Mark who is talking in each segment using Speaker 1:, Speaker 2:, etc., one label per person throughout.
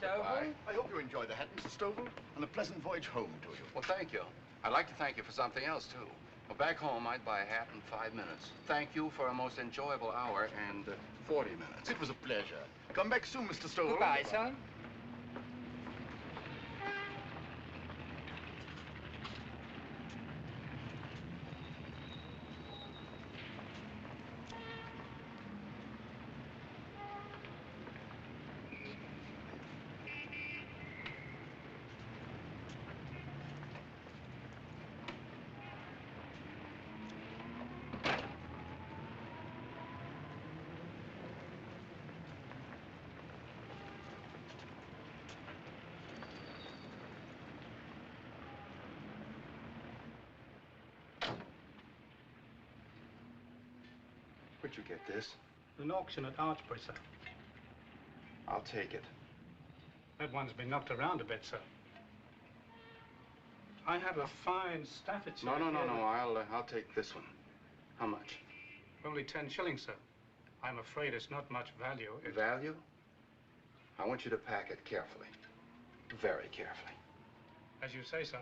Speaker 1: Stovall?
Speaker 2: I hope you enjoy the hat, Mr. Stovall, and a pleasant voyage home to you.
Speaker 3: Well, thank you. I'd like to thank you for something else, too. Well, back home, I'd buy a hat in 5 minutes. Thank you for a most enjoyable hour and 40 minutes.
Speaker 2: It was a pleasure. Come back soon, Mr. Stovall.
Speaker 1: Goodbye, son.
Speaker 3: Where'd you get this?
Speaker 4: An auction at Archbury, sir.
Speaker 3: I'll take it.
Speaker 4: That one's been knocked around a bit, sir. I have a fine Staffordshire.
Speaker 3: No. I'll take this one. How much?
Speaker 4: Only 10 shillings, sir. I'm afraid it's not much value.
Speaker 3: Value? I want you to pack it carefully. Very carefully.
Speaker 4: As you say, sir.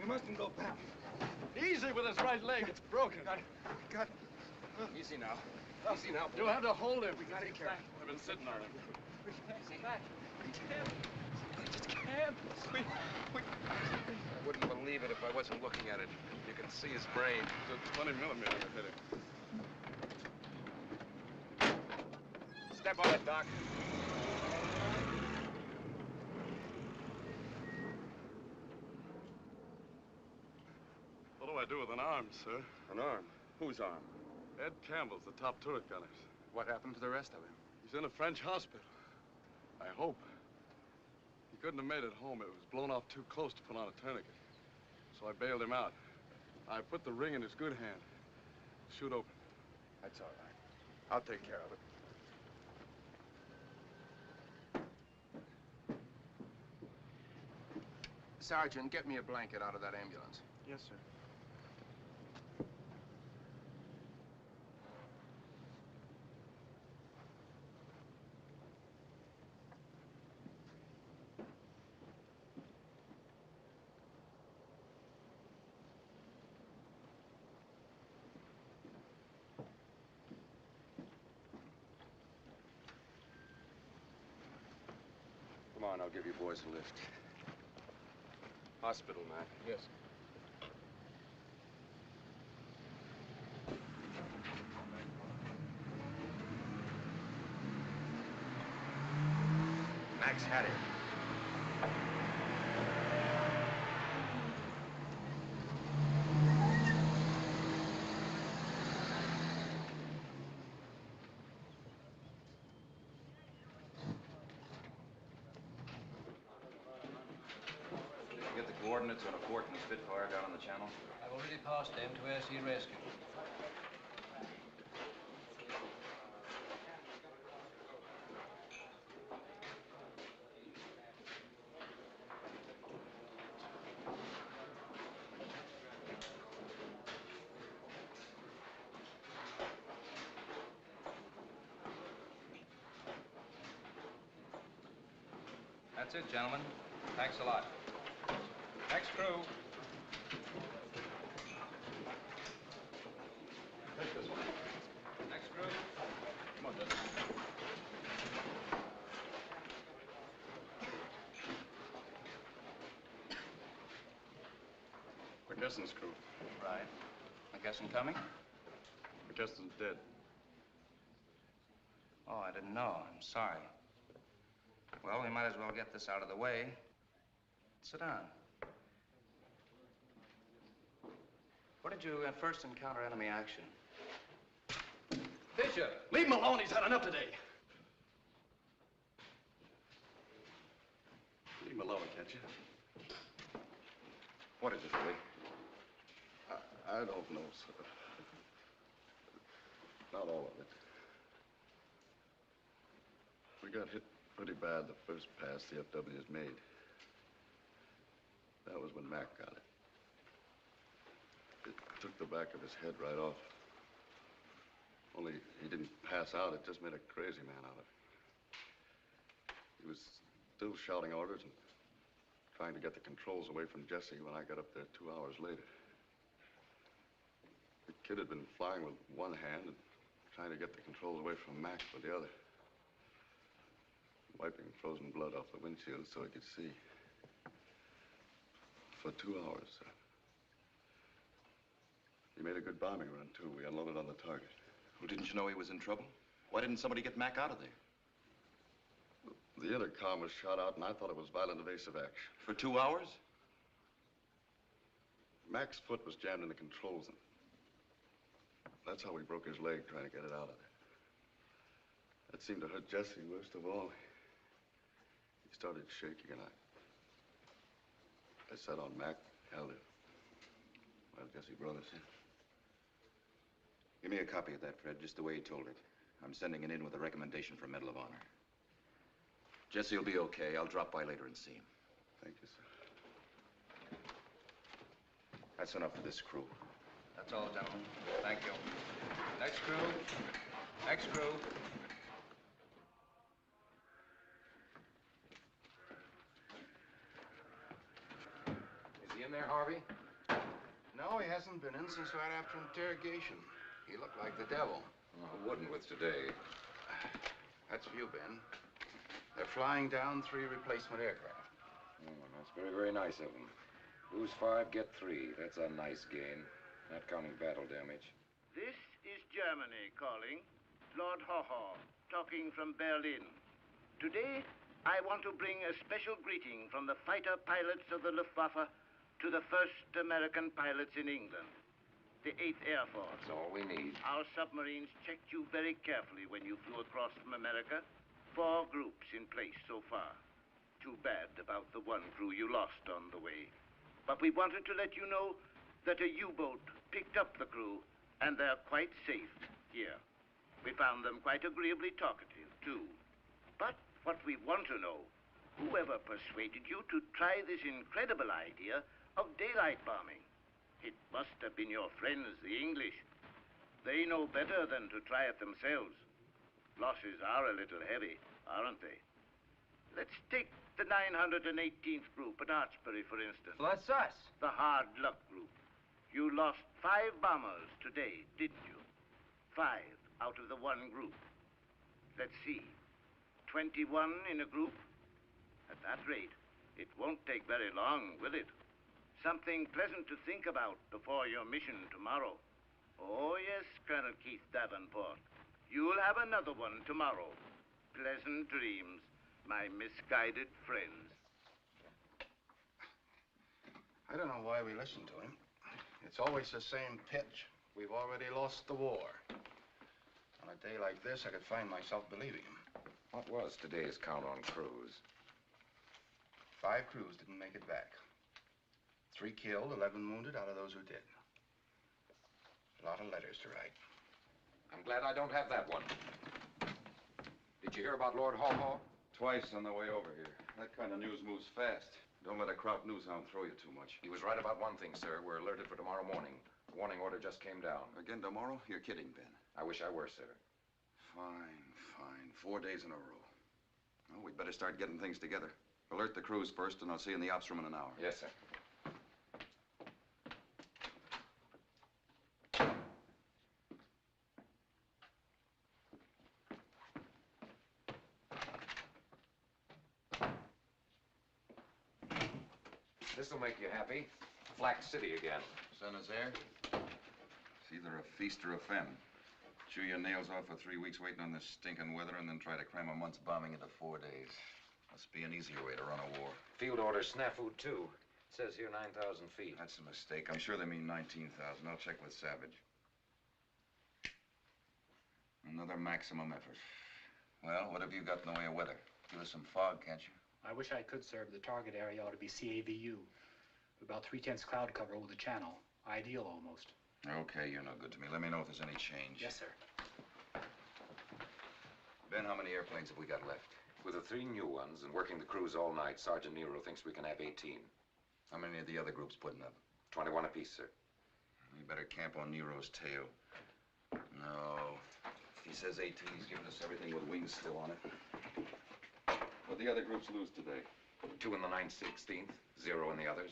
Speaker 1: mustn't go, pal.
Speaker 2: Easy with his right leg. It's broken.
Speaker 1: Got.
Speaker 3: Easy now. Easy now.
Speaker 2: You have to hold him.
Speaker 1: We gotta be careful.
Speaker 2: I've been sitting on him.
Speaker 1: Easy. We can't. We just can't.
Speaker 3: I wouldn't believe it if I wasn't looking at it. You can see his brain.
Speaker 2: It's a 20 millimeter that hit him.
Speaker 3: Step on it, Doc.
Speaker 2: What do I do with an arm, sir?
Speaker 3: An arm? Whose arm?
Speaker 2: Ed Campbell's the top turret gunners.
Speaker 3: What happened to the rest of him?
Speaker 2: He's in a French hospital. I hope. He couldn't have made it home. It was blown off too close to put on a tourniquet. So I bailed him out. I put the ring in his good hand. Shoot open.
Speaker 3: That's all right. I'll take care of it. Sergeant, get me a blanket out of that ambulance.
Speaker 1: Yes, sir.
Speaker 3: Come on, I'll give you boys a lift. Hospital, Mac.
Speaker 1: Yes.
Speaker 3: Mac's had it.
Speaker 5: Get the coordinates on a port and a Spitfire down on the channel?
Speaker 6: I've already passed them to air sea rescue.
Speaker 5: That's it, gentlemen. Thanks a lot. Next crew. Next crew.
Speaker 2: Come on, Jesse. McKesson's crew.
Speaker 5: Right. McKesson coming?
Speaker 2: McKesson's dead.
Speaker 5: Oh, I didn't know. I'm sorry. Well, we might as well get this out of the way. Sit down. Where did you first encounter enemy action?
Speaker 6: Fisher!
Speaker 2: Leave him alone. He's had enough today. Leave him alone, can't you?
Speaker 3: What is it, Willie?
Speaker 2: I don't know, sir. Not all of it. We got hit pretty bad the first pass the FWs made. That was when Mac got it. It took the back of his head right off. Only he didn't pass out. It just made a crazy man out of him. He was still shouting orders and trying to get the controls away from Jesse when I got up there 2 hours later. The kid had been flying with one hand and trying to get the controls away from Mac with the other. Wiping frozen blood off the windshield so he could see. For 2 hours, sir. He made a good bombing run, too. We unloaded on the target.
Speaker 5: Well, didn't you know he was in trouble? Why didn't somebody get Mac out of there?
Speaker 2: The intercom was shot out, and I thought it was violent evasive action.
Speaker 5: For 2 hours?
Speaker 2: Mac's foot was jammed in the controls, and that's how we broke his leg trying to get it out of there. That seemed to hurt Jesse worst of all. He started shaking, and I sat on Mac, held him, while Jesse brought us in.
Speaker 5: Give me a copy of that, Fred, just the way he told it. I'm sending it in with a recommendation for Medal of Honor. Jesse will be okay. I'll drop by later and see him.
Speaker 2: Thank you, sir.
Speaker 5: That's enough for this crew.
Speaker 6: That's all, gentlemen. Thank you. Next crew. Next crew.
Speaker 3: Is he in there? Harvey? No, he hasn't been in since right after interrogation. He looked like the devil.
Speaker 5: Well, who wouldn't with today?
Speaker 3: That's for you, Ben. They're flying down 3 replacement aircraft.
Speaker 5: That's very, very nice of them. Lose 5, get 3. That's a nice gain, not counting battle damage.
Speaker 7: This is Germany calling. Lord Haw-Haw, talking from Berlin. Today, I want to bring a special greeting from the fighter pilots of the Luftwaffe to the first American pilots in England, the 8th Air Force.
Speaker 3: That's all we need.
Speaker 7: Our submarines checked you very carefully when you flew across from America. 4 groups in place so far. Too bad about the 1 crew you lost on the way. But we wanted to let you know that a U-boat picked up the crew, and they're quite safe here. We found them quite agreeably talkative, too. But what we want to know, whoever persuaded you to try this incredible idea of daylight bombing? It must have been your friends, the English. They know better than to try it themselves. Losses are a little heavy, aren't they? Let's take the 918th group at Archbury, for instance.
Speaker 1: Well, that's us.
Speaker 7: The hard luck group. You lost 5 bombers today, didn't you? 5 out of the 1 group. Let's see. 21 in a group? At that rate, it won't take very long, will it? Something pleasant to think about before your mission tomorrow. Oh, yes, Colonel Keith Davenport. You'll have another one tomorrow. Pleasant dreams, my misguided friends.
Speaker 3: I don't know why we listen to him. It's always the same pitch. We've already lost the war. On a day like this, I could find myself believing him.
Speaker 5: What was today's count on crews?
Speaker 3: 5 crews didn't make it back. 3 killed, 11 wounded out of those who did. A lot of letters to write.
Speaker 5: I'm glad I don't have that one. Did you hear about Lord Haw-Haw?
Speaker 2: Twice on the way over here. That kind of news moves fast. Don't let a Kraut news hound throw you too much.
Speaker 5: He was right about one thing, sir. We're alerted for tomorrow morning. Warning order just came down.
Speaker 2: Again tomorrow? You're kidding, Ben.
Speaker 5: I wish I were, sir.
Speaker 2: Fine, fine. 4 days in a row. Well, we'd better start getting things together. Alert the crews first, and I'll see you in the ops room in an hour.
Speaker 5: Yes, sir. This'll make you happy. Flax City again.
Speaker 2: Sun is there? It's either a feast or a famine. Chew your nails off for 3 weeks waiting on this stinking weather and then try to cram a month's bombing into 4 days. Must be an easier way to run a war.
Speaker 5: Field order snafu, too. It says here 9,000 feet.
Speaker 2: That's a mistake. I'm sure they mean 19,000. I'll check with Savage. Another maximum effort. Well, what have you got in the way of weather? Give us some fog, can't you?
Speaker 4: I wish I could, sir, but the target area ought to be CAVU. About 3/10 cloud cover over the channel. Ideal, almost.
Speaker 2: Okay, you're no good to me. Let me know if there's any change.
Speaker 4: Yes, sir.
Speaker 2: Ben, how many airplanes have we got left?
Speaker 5: With the 3 new ones and working the crews all night, Sergeant Nero thinks we can have 18.
Speaker 2: How many of the other groups putting up?
Speaker 5: 21 apiece, sir.
Speaker 2: We better camp on Nero's tail. No. If he says 18, he's giving us everything with wings still on it. What'd the other groups lose today?
Speaker 5: 2 in the 9/16th, 0 in the others.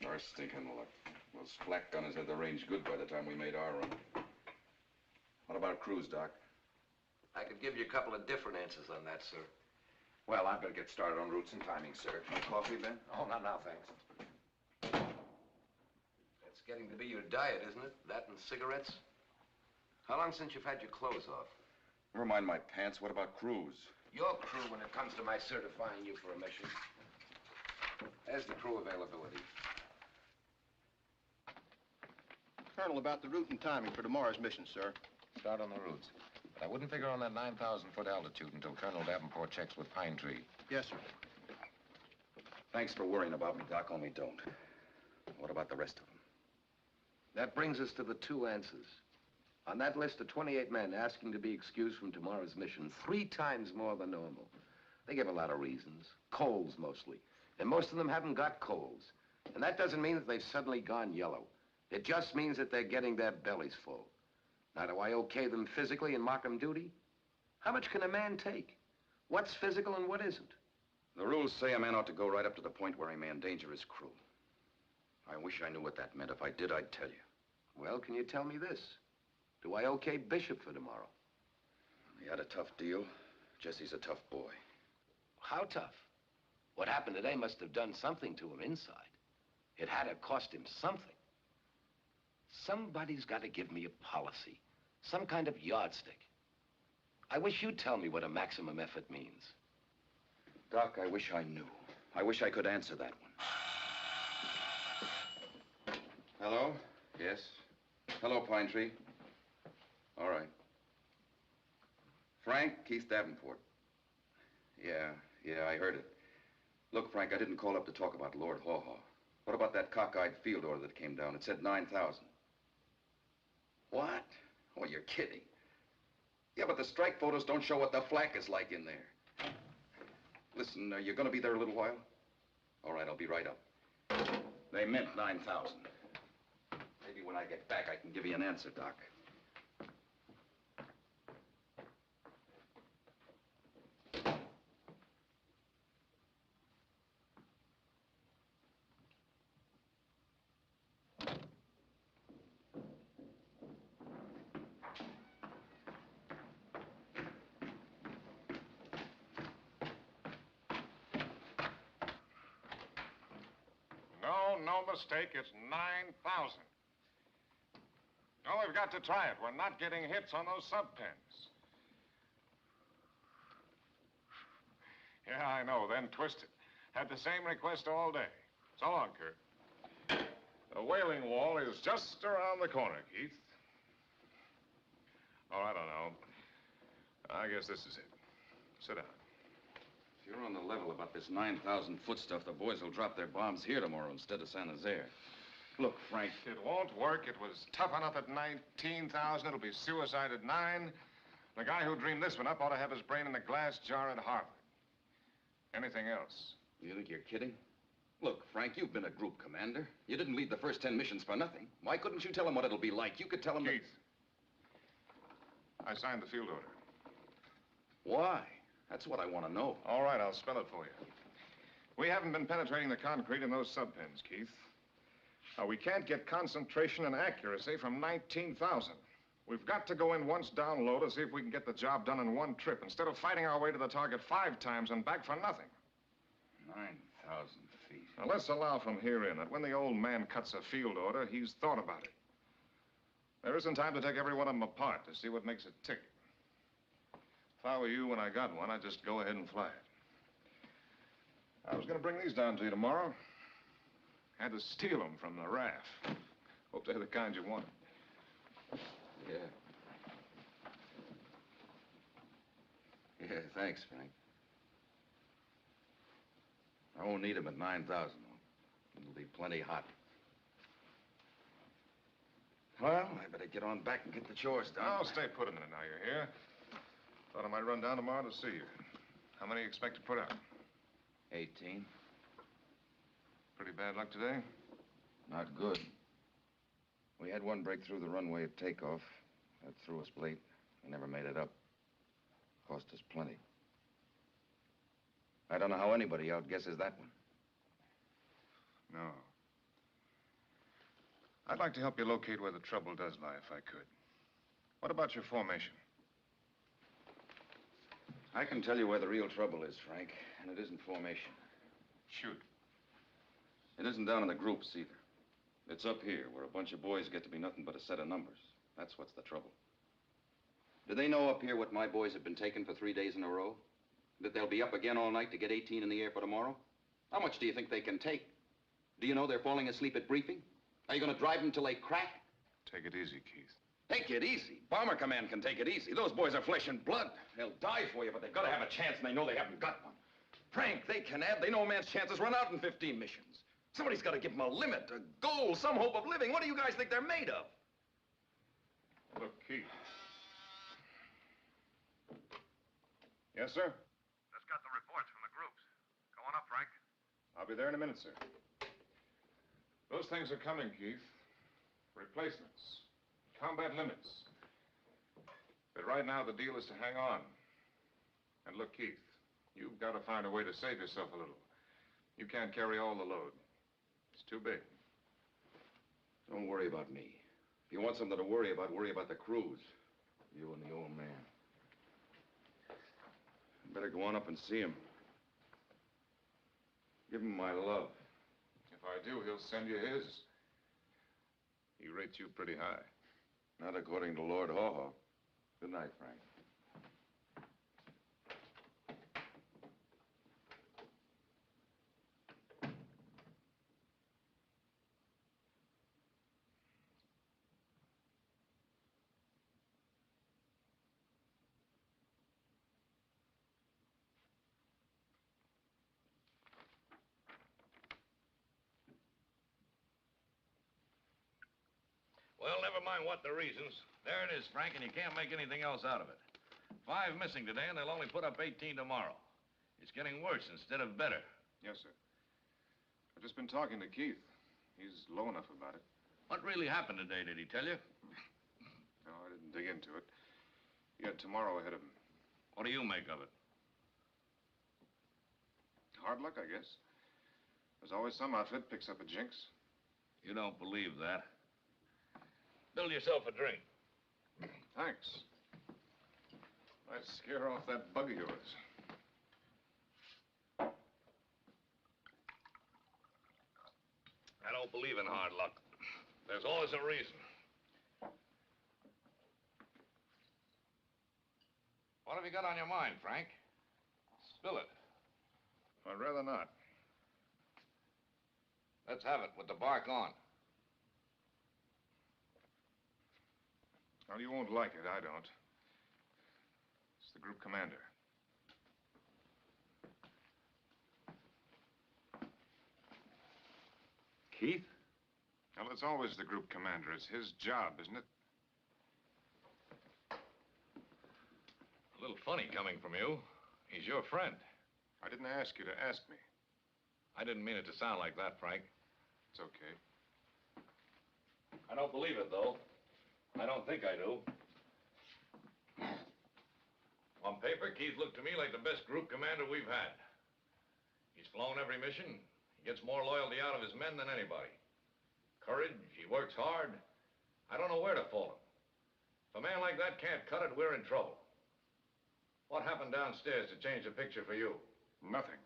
Speaker 2: Our stinking luck. Those flak gunners had the range good by the time we made our run. What about crews, Doc?
Speaker 8: I could give you a couple of different answers on that, sir.
Speaker 5: Well, I better get started on routes and timing, sir.
Speaker 2: No coffee, Ben?
Speaker 5: Oh, not now, thanks.
Speaker 8: That's getting to be your diet, isn't it? That and cigarettes? How long since you've had your clothes off?
Speaker 2: Never mind my pants. What about crews?
Speaker 8: Your crew when it comes to my certifying you for a mission.
Speaker 5: There's the crew availability.
Speaker 9: Colonel, about the route and timing for tomorrow's mission, sir.
Speaker 5: Start on the routes. But I wouldn't figure on that 9,000-foot altitude until Colonel Davenport checks with Pine Tree.
Speaker 9: Yes, sir.
Speaker 2: Thanks for worrying about me, Doc, only don't. What about the rest of them?
Speaker 8: That brings us to the 2 answers. On that list of 28 men asking to be excused from tomorrow's mission, 3 times more than normal. They give a lot of reasons. Colds, mostly. And most of them haven't got colds. And that doesn't mean that they've suddenly gone yellow. It just means that they're getting their bellies full. Now, do I okay them physically and mock them duty? How much can a man take? What's physical and what isn't?
Speaker 2: The rules say a man ought to go right up to the point where he may endanger his crew.
Speaker 5: I wish I knew what that meant. If I did, I'd tell you.
Speaker 8: Well, can you tell me this? Do I okay Bishop for tomorrow?
Speaker 5: He had a tough deal. Jesse's a tough boy.
Speaker 8: How tough? What happened today must have done something to him inside. It had to cost him something. Somebody's got to give me a policy, some kind of yardstick. I wish you'd tell me what a maximum effort means.
Speaker 5: Doc, I wish I knew. I wish I could answer that one. Hello? Yes? Hello, Pine Tree. All right. Frank, Keith Davenport. Yeah, I heard it. Look, Frank, I didn't call up to talk about Lord Haw Haw. What about that cockeyed field order that came down? It said 9,000. What? Oh, you're kidding. Yeah, but the strike photos don't show what the flak is like in there. Listen, you're gonna be there a little while? All right, I'll be right up. They meant 9,000. Maybe when I get back, I can give you an answer, Doc.
Speaker 10: No mistake, it's 9,000. No, we've got to try it. We're not getting hits on those sub-pens. Yeah, I know, then twisted. Had the same request all day. So long, Kurt. The whaling wall is just around the corner, Keith. Oh, I don't know. I guess this is it. Sit down.
Speaker 5: If you're on the level about this 9,000-foot stuff, the boys will drop their bombs here tomorrow instead of San Jose. Look, Frank.
Speaker 10: It won't work. It was tough enough at 19,000. It'll be suicide at 9. The guy who dreamed this one up ought to have his brain in a glass jar at Harvard. Anything else?
Speaker 5: You think you're kidding? Look, Frank, you've been a group commander. You didn't lead the first 10 missions for nothing. Why couldn't you tell them what it'll be like? You could tell them...
Speaker 10: Keith, I signed the field order.
Speaker 5: Why? That's what I want to know.
Speaker 10: All right, I'll spell it for you. We haven't been penetrating the concrete in those sub-pens, Keith. Now, we can't get concentration and accuracy from 19,000. We've got to go in once down low to see if we can get the job done in one trip, instead of fighting our way to the target 5 times and back for nothing.
Speaker 5: 9,000 feet.
Speaker 10: Now, let's allow from here in that when the old man cuts a field order, he's thought about it. There isn't time to take every one of them apart to see what makes it tick. If I were you when I got one, I'd just go ahead and fly it. I was going to bring these down to you tomorrow. Had to steal them from the RAF. Hope they're the kind you wanted.
Speaker 5: Yeah. Yeah, thanks, Frank. I won't need them at 9,000, though. It'll be plenty hot. Well, I better get on back and get the chores done.
Speaker 10: I'll stay put a minute now you're here. Thought I might run down tomorrow to see you. How many you expect to put out?
Speaker 5: 18.
Speaker 10: Pretty bad luck today?
Speaker 5: Not good. We had one break through the runway at takeoff. That threw us late. We never made it up. Cost us plenty. I don't know how anybody outguesses that one.
Speaker 10: No. I'd like to help you locate where the trouble does lie, if I could. What about your formation?
Speaker 5: I can tell you where the real trouble is, Frank, and it isn't formation.
Speaker 10: Shoot.
Speaker 5: It isn't down in the groups, either. It's up here, where a bunch of boys get to be nothing but a set of numbers. That's what's the trouble. Do they know up here what my boys have been taking for 3 days in a row? That they'll be up again all night to get 18 in the air for tomorrow? How much do you think they can take? Do you know they're falling asleep at briefing? Are you going to drive them till they crack?
Speaker 10: Take it easy, Keith.
Speaker 5: Take it easy. Bomber Command can take it easy. Those boys are flesh and blood. They'll die for you, but they've got to have a chance, and they know they haven't got one. Frank, they can have. They know a man's chances run out in 15 missions. Somebody's got to give them a limit, a goal, some hope of living. What do you guys think they're made of?
Speaker 10: Look, Keith. Yes, sir?
Speaker 11: Just got the reports from the groups. Go on up, Frank.
Speaker 10: I'll be there in a minute, sir. Those things are coming, Keith. Replacements. Combat limits. But right now, the deal is to hang on. And look, Keith, you've got to find a way to save yourself a little. You can't carry all the load. It's too big.
Speaker 5: Don't worry about me. If you want something to worry about the crews. You and the old man. Better go on up and see him. Give him my love.
Speaker 10: If I do, he'll send you his. He rates you pretty high.
Speaker 5: Not according to Lord Haw-Haw. Good night, Frank.
Speaker 12: Well, never mind what the reasons. There it is, Frank, and you can't make anything else out of it. 5 missing today, and they'll only put up 18 tomorrow. It's getting worse instead of better.
Speaker 10: Yes, sir. I've just been talking to Keith. He's low enough about it.
Speaker 12: What really happened today, did he tell you?
Speaker 10: No, I didn't dig into it. He had tomorrow ahead of him.
Speaker 12: What do you make of it?
Speaker 10: Hard luck, I guess. There's always some outfit picks up a jinx.
Speaker 12: You don't believe that. Build yourself a drink.
Speaker 10: Thanks. Might scare off that bug of yours.
Speaker 12: I don't believe in hard luck. There's always a reason. What have you got on your mind, Frank? Spill it.
Speaker 10: I'd rather not.
Speaker 12: Let's have it with the bark on.
Speaker 10: Well, you won't like it. I don't. It's the group commander.
Speaker 12: Keith?
Speaker 10: Well, it's always the group commander. It's his job, isn't it?
Speaker 12: A little funny coming from you. He's your friend.
Speaker 10: I didn't ask you to ask me.
Speaker 12: I didn't mean it to sound like that, Frank.
Speaker 10: It's okay.
Speaker 12: I don't believe it, though. I don't think I do. On paper, Keith looked to me like the best group commander we've had. He's flown every mission. He gets more loyalty out of his men than anybody. Courage, he works hard. I don't know where to fault him. If a man like that can't cut it, we're in trouble. What happened downstairs to change the picture for you?
Speaker 10: Nothing.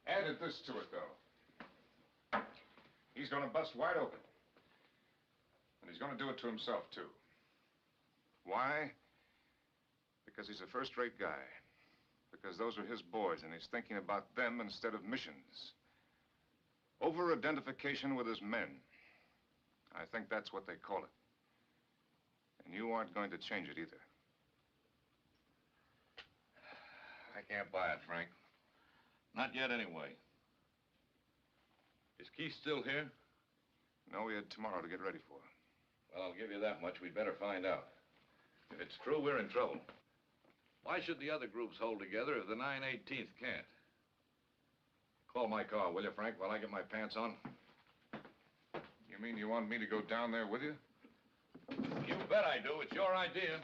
Speaker 10: Added this to it, though. He's going to bust wide open. And he's going to do it to himself, too. Why? Because he's a first-rate guy. Because those are his boys, and he's thinking about them instead of missions. Over-identification with his men. I think that's what they call it. And you aren't going to change it either.
Speaker 12: I can't buy it, Frank. Not yet, anyway. Is Keith still here?
Speaker 10: No, we had tomorrow to get ready for.
Speaker 12: Well, I'll give you that much. We'd better find out. If it's true, we're in trouble. Why should the other groups hold together if the 9/18th can't? Call my car, will you, Frank, while I get my pants on?
Speaker 10: You mean you want me to go down there with you?
Speaker 12: You bet I do. It's your idea.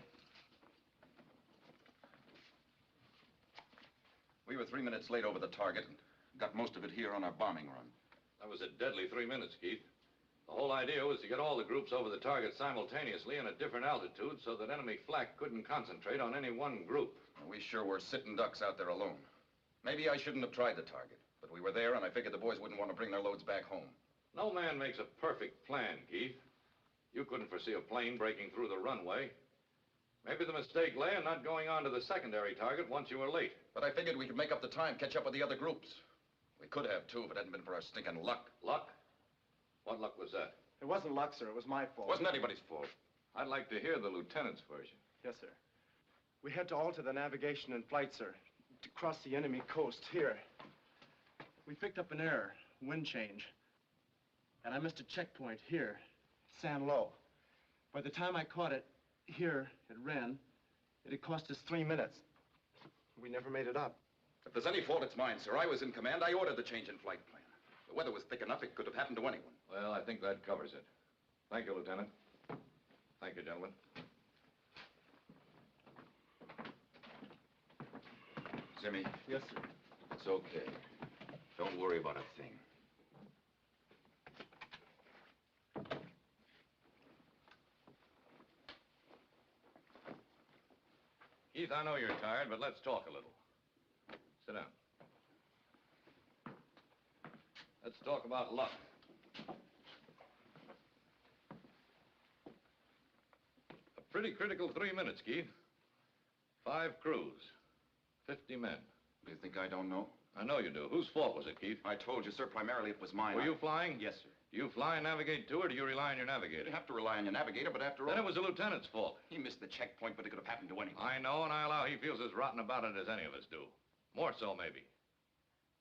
Speaker 5: We were 3 minutes late over the target and got most of it here on our bombing run.
Speaker 12: That was a deadly 3 minutes, Keith. The whole idea was to get all the groups over the target simultaneously and at different altitudes so that enemy flak couldn't concentrate on any one group.
Speaker 5: We sure were sitting ducks out there alone. Maybe I shouldn't have tried the target, but we were there and I figured the boys wouldn't want to bring their loads back home.
Speaker 12: No man makes a perfect plan, Keith. You couldn't foresee a plane breaking through the runway. Maybe the mistake lay in not going on to the secondary target once you were late.
Speaker 5: But I figured we could make up the time, catch up with the other groups. We could have, too, if it hadn't been for our stinking luck.
Speaker 12: Luck? What luck was that?
Speaker 9: It wasn't luck, sir. It was my fault.
Speaker 5: It wasn't anybody's fault.
Speaker 12: I'd like to hear the lieutenant's version.
Speaker 9: Yes, sir. We had to alter the navigation and flight, sir, to cross the enemy coast here. We picked up an error, wind change. And I missed a checkpoint here, San Lo. By the time I caught it here at Ren, it had cost us 3 minutes. We never made it up.
Speaker 5: If there's any fault, it's mine, sir. I was in command. I ordered the change in flight plan. The weather was thick enough, it could have happened to anyone.
Speaker 12: Well, I think that covers it. Thank you, Lieutenant. Thank you, gentlemen.
Speaker 5: Zimmy.
Speaker 9: Yes, sir.
Speaker 5: It's okay. Don't worry about a thing.
Speaker 12: Keith, I know you're tired, but let's talk a little. Sit down. Let's talk about luck. A pretty critical 3 minutes, Keith. 5 crews, 50 men.
Speaker 5: Do you think I don't know?
Speaker 12: I know you do. Whose fault was it, Keith?
Speaker 5: I told you, sir, primarily it was mine.
Speaker 12: Were you flying?
Speaker 5: Yes, sir.
Speaker 12: Do you fly and navigate too, or do you rely on your navigator?
Speaker 5: You have to rely on your navigator, but after all...
Speaker 12: Then it was the lieutenant's fault.
Speaker 5: He missed the checkpoint, but it could have happened to anyone.
Speaker 12: I know, and I allow he feels as rotten about it as any of us do. More so, maybe.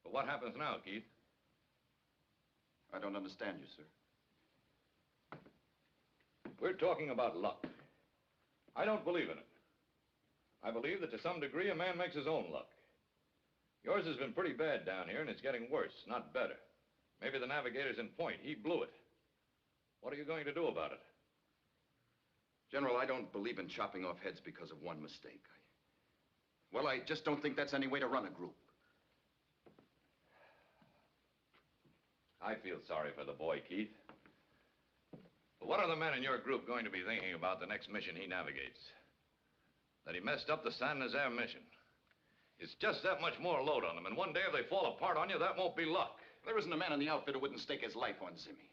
Speaker 12: But what happens now, Keith?
Speaker 5: I don't understand you, sir.
Speaker 12: We're talking about luck. I don't believe in it. I believe that to some degree a man makes his own luck. Yours has been pretty bad down here, and it's getting worse, not better. Maybe the navigator's in point. He blew it. What are you going to do about it?
Speaker 5: General, I don't believe in chopping off heads because of one mistake. Well, I just don't think that's any way to run a group.
Speaker 12: I feel sorry for the boy, Keith. But what are the men in your group going to be thinking about the next mission he navigates? That he messed up the San Nazaire mission. It's just that much more load on them, and one day if they fall apart on you, that won't be luck.
Speaker 5: There isn't a man in the outfit who wouldn't stake his life on Zimmy.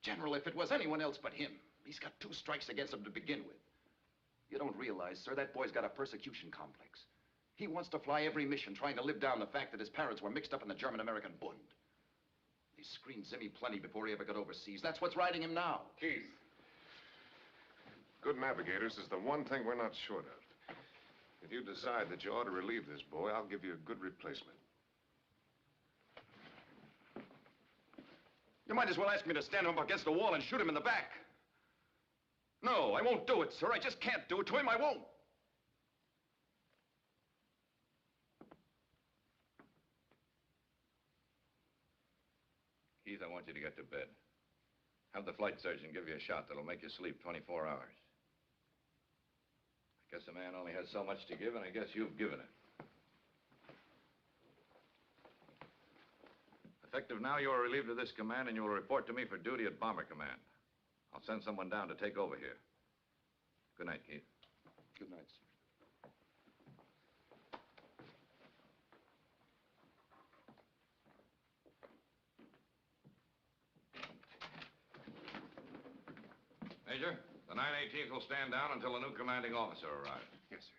Speaker 5: General, if it was anyone else but him, he's got 2 strikes against him to begin with. You don't realize, sir, that boy's got a persecution complex. He wants to fly every mission, trying to live down the fact that his parents were mixed up in the German-American Bund. He screened Zimmy plenty before he ever got overseas. That's what's riding him now.
Speaker 10: Keith, good navigators is the one thing we're not short of. If you decide that you ought to relieve this boy, I'll give you a good replacement.
Speaker 5: You might as well ask me to stand him up against the wall and shoot him in the back. No, I won't do it, sir. I just can't do it to him. I won't.
Speaker 12: Keith, I want you to get to bed. Have the flight surgeon give you a shot that'll make you sleep 24 hours. I guess a man only has so much to give, and I guess you've given it. Effective now, you are relieved of this command, and you will report to me for duty at Bomber Command. I'll send someone down to take over here. Good night, Keith.
Speaker 5: Good night, sir.
Speaker 12: Major, the 918th will stand down until a new commanding officer arrives.
Speaker 10: Yes, sir.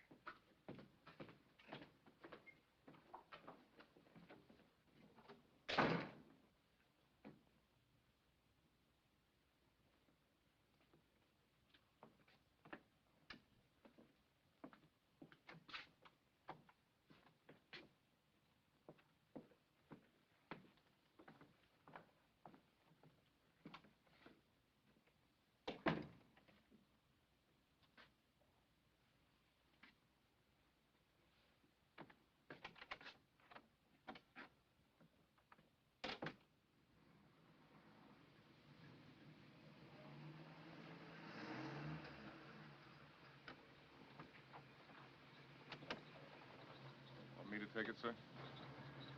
Speaker 10: Want me to take it, sir?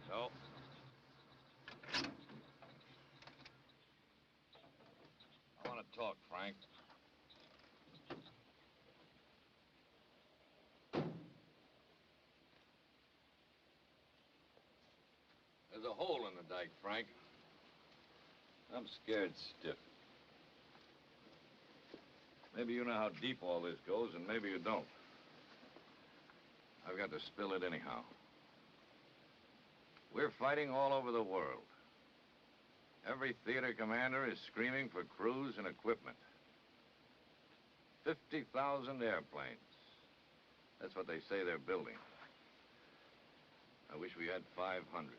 Speaker 12: No. I want to talk, Frank. There's a hole in the dike, Frank. I'm scared stiff. Maybe you know how deep all this goes, and maybe you don't. I've got to spill it anyhow. We're fighting all over the world. Every theater commander is screaming for crews and equipment. 50,000 airplanes. That's what they say they're building. I wish we had 500.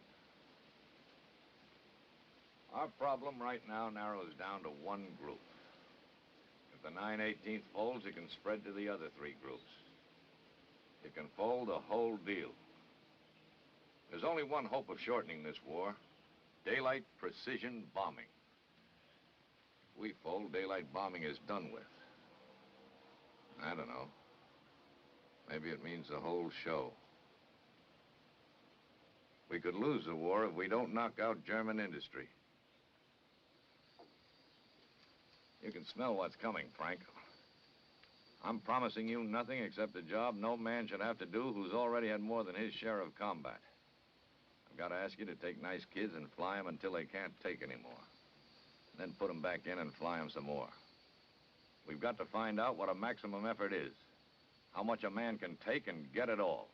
Speaker 12: Our problem right now narrows down to one group. If the 918th folds, it can spread to the other 3 groups. It can fold the whole deal. There's only one hope of shortening this war. Daylight precision bombing. If we fold, daylight bombing is done with. I don't know. Maybe it means the whole show. We could lose the war if we don't knock out German industry. You can smell what's coming, Frank. I'm promising you nothing except a job no man should have to do who's already had more than his share of combat. I've got to ask you to take nice kids and fly them until they can't take anymore. Then put them back in and fly them some more. We've got to find out what a maximum effort is. How much a man can take and get it all.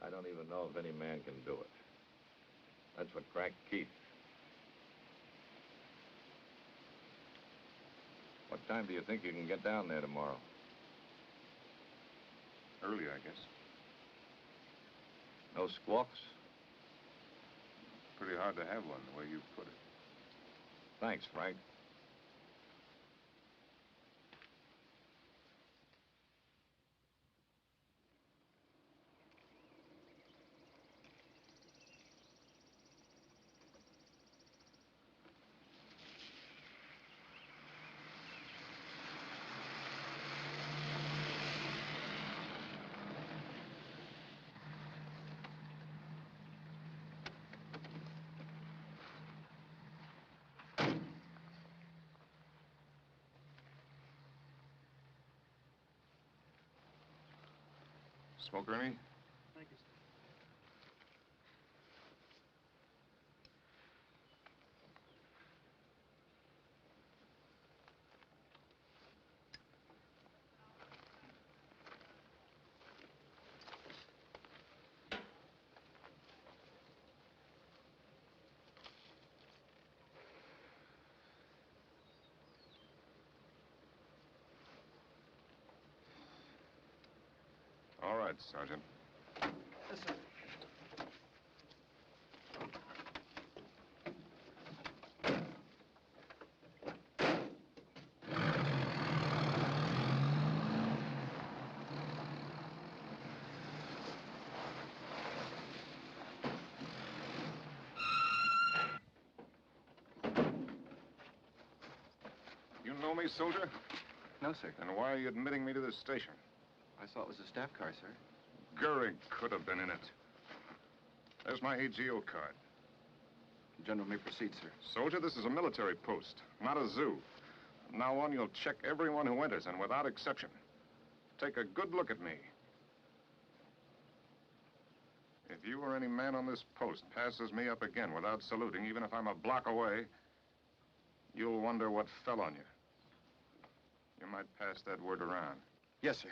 Speaker 12: I don't even know if any man can do it. That's what cracked Keith. What time do you think you can get down there tomorrow?
Speaker 10: Early, I guess.
Speaker 12: No squawks?
Speaker 10: Pretty hard to have one, the way you put it.
Speaker 12: Thanks, Frank.
Speaker 10: Smoke, Ernie?
Speaker 9: Thank you, sir.
Speaker 10: All right, Sergeant.
Speaker 9: Yes, sir.
Speaker 10: You know me, soldier?
Speaker 8: No, sir.
Speaker 10: Then why are you admitting me to this station?
Speaker 8: I saw it was a staff car, sir.
Speaker 10: Gehrig could have been in it. There's my AGO card.
Speaker 8: The general may proceed, sir.
Speaker 10: Soldier, this is a military post, not a zoo. From now on, you'll check everyone who enters, and without exception. Take a good look at me. If you or any man on this post passes me up again without saluting, even if I'm a block away, you'll wonder what fell on you. You might pass that word around.
Speaker 8: Yes, sir.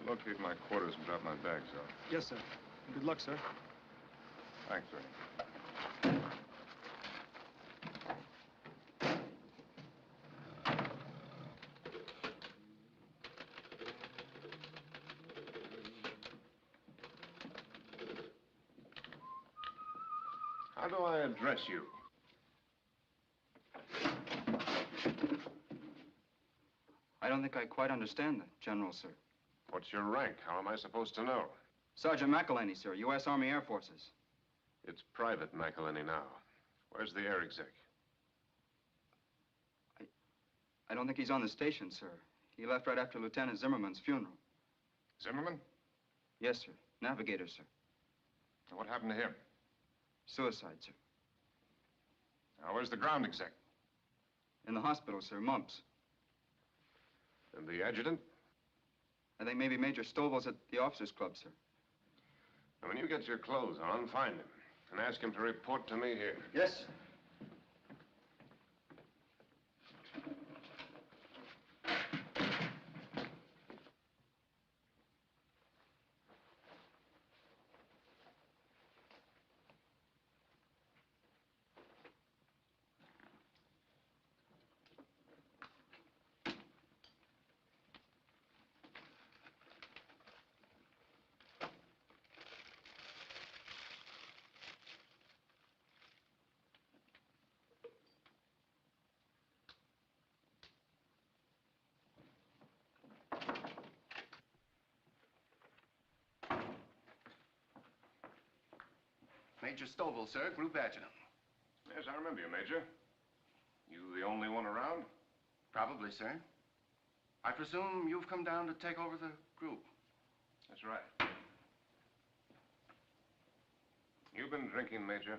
Speaker 10: Locate my quarters and drop my bags off.
Speaker 9: Yes, sir. Good luck, sir.
Speaker 10: Thanks, Ernie. How do I address you?
Speaker 13: I don't think I quite understand that, General, sir.
Speaker 10: What's your rank? How am I supposed to know?
Speaker 13: Sergeant McElhaney, sir, U.S. Army Air Forces.
Speaker 10: It's Private McElhaney now. Where's the air exec?
Speaker 13: I don't think he's on the station, sir. He left right after Lieutenant Zimmerman's funeral.
Speaker 10: Zimmerman?
Speaker 13: Yes, sir. Navigator, sir.
Speaker 10: Now, what happened to him?
Speaker 13: Suicide, sir.
Speaker 10: Now, where's the ground exec?
Speaker 13: In the hospital, sir. Mumps.
Speaker 10: And the adjutant?
Speaker 13: I think maybe Major Stovall's at the officers' club, sir.
Speaker 10: Now, when you get your clothes on, find him. And ask him to report to me here.
Speaker 13: Yes, sir.
Speaker 3: Major Stovall, sir, Group Adjutant.
Speaker 10: Yes, I remember you, Major. You the only one around?
Speaker 3: Probably, sir. I presume you've come down to take over the group.
Speaker 10: That's right. You've been drinking, Major?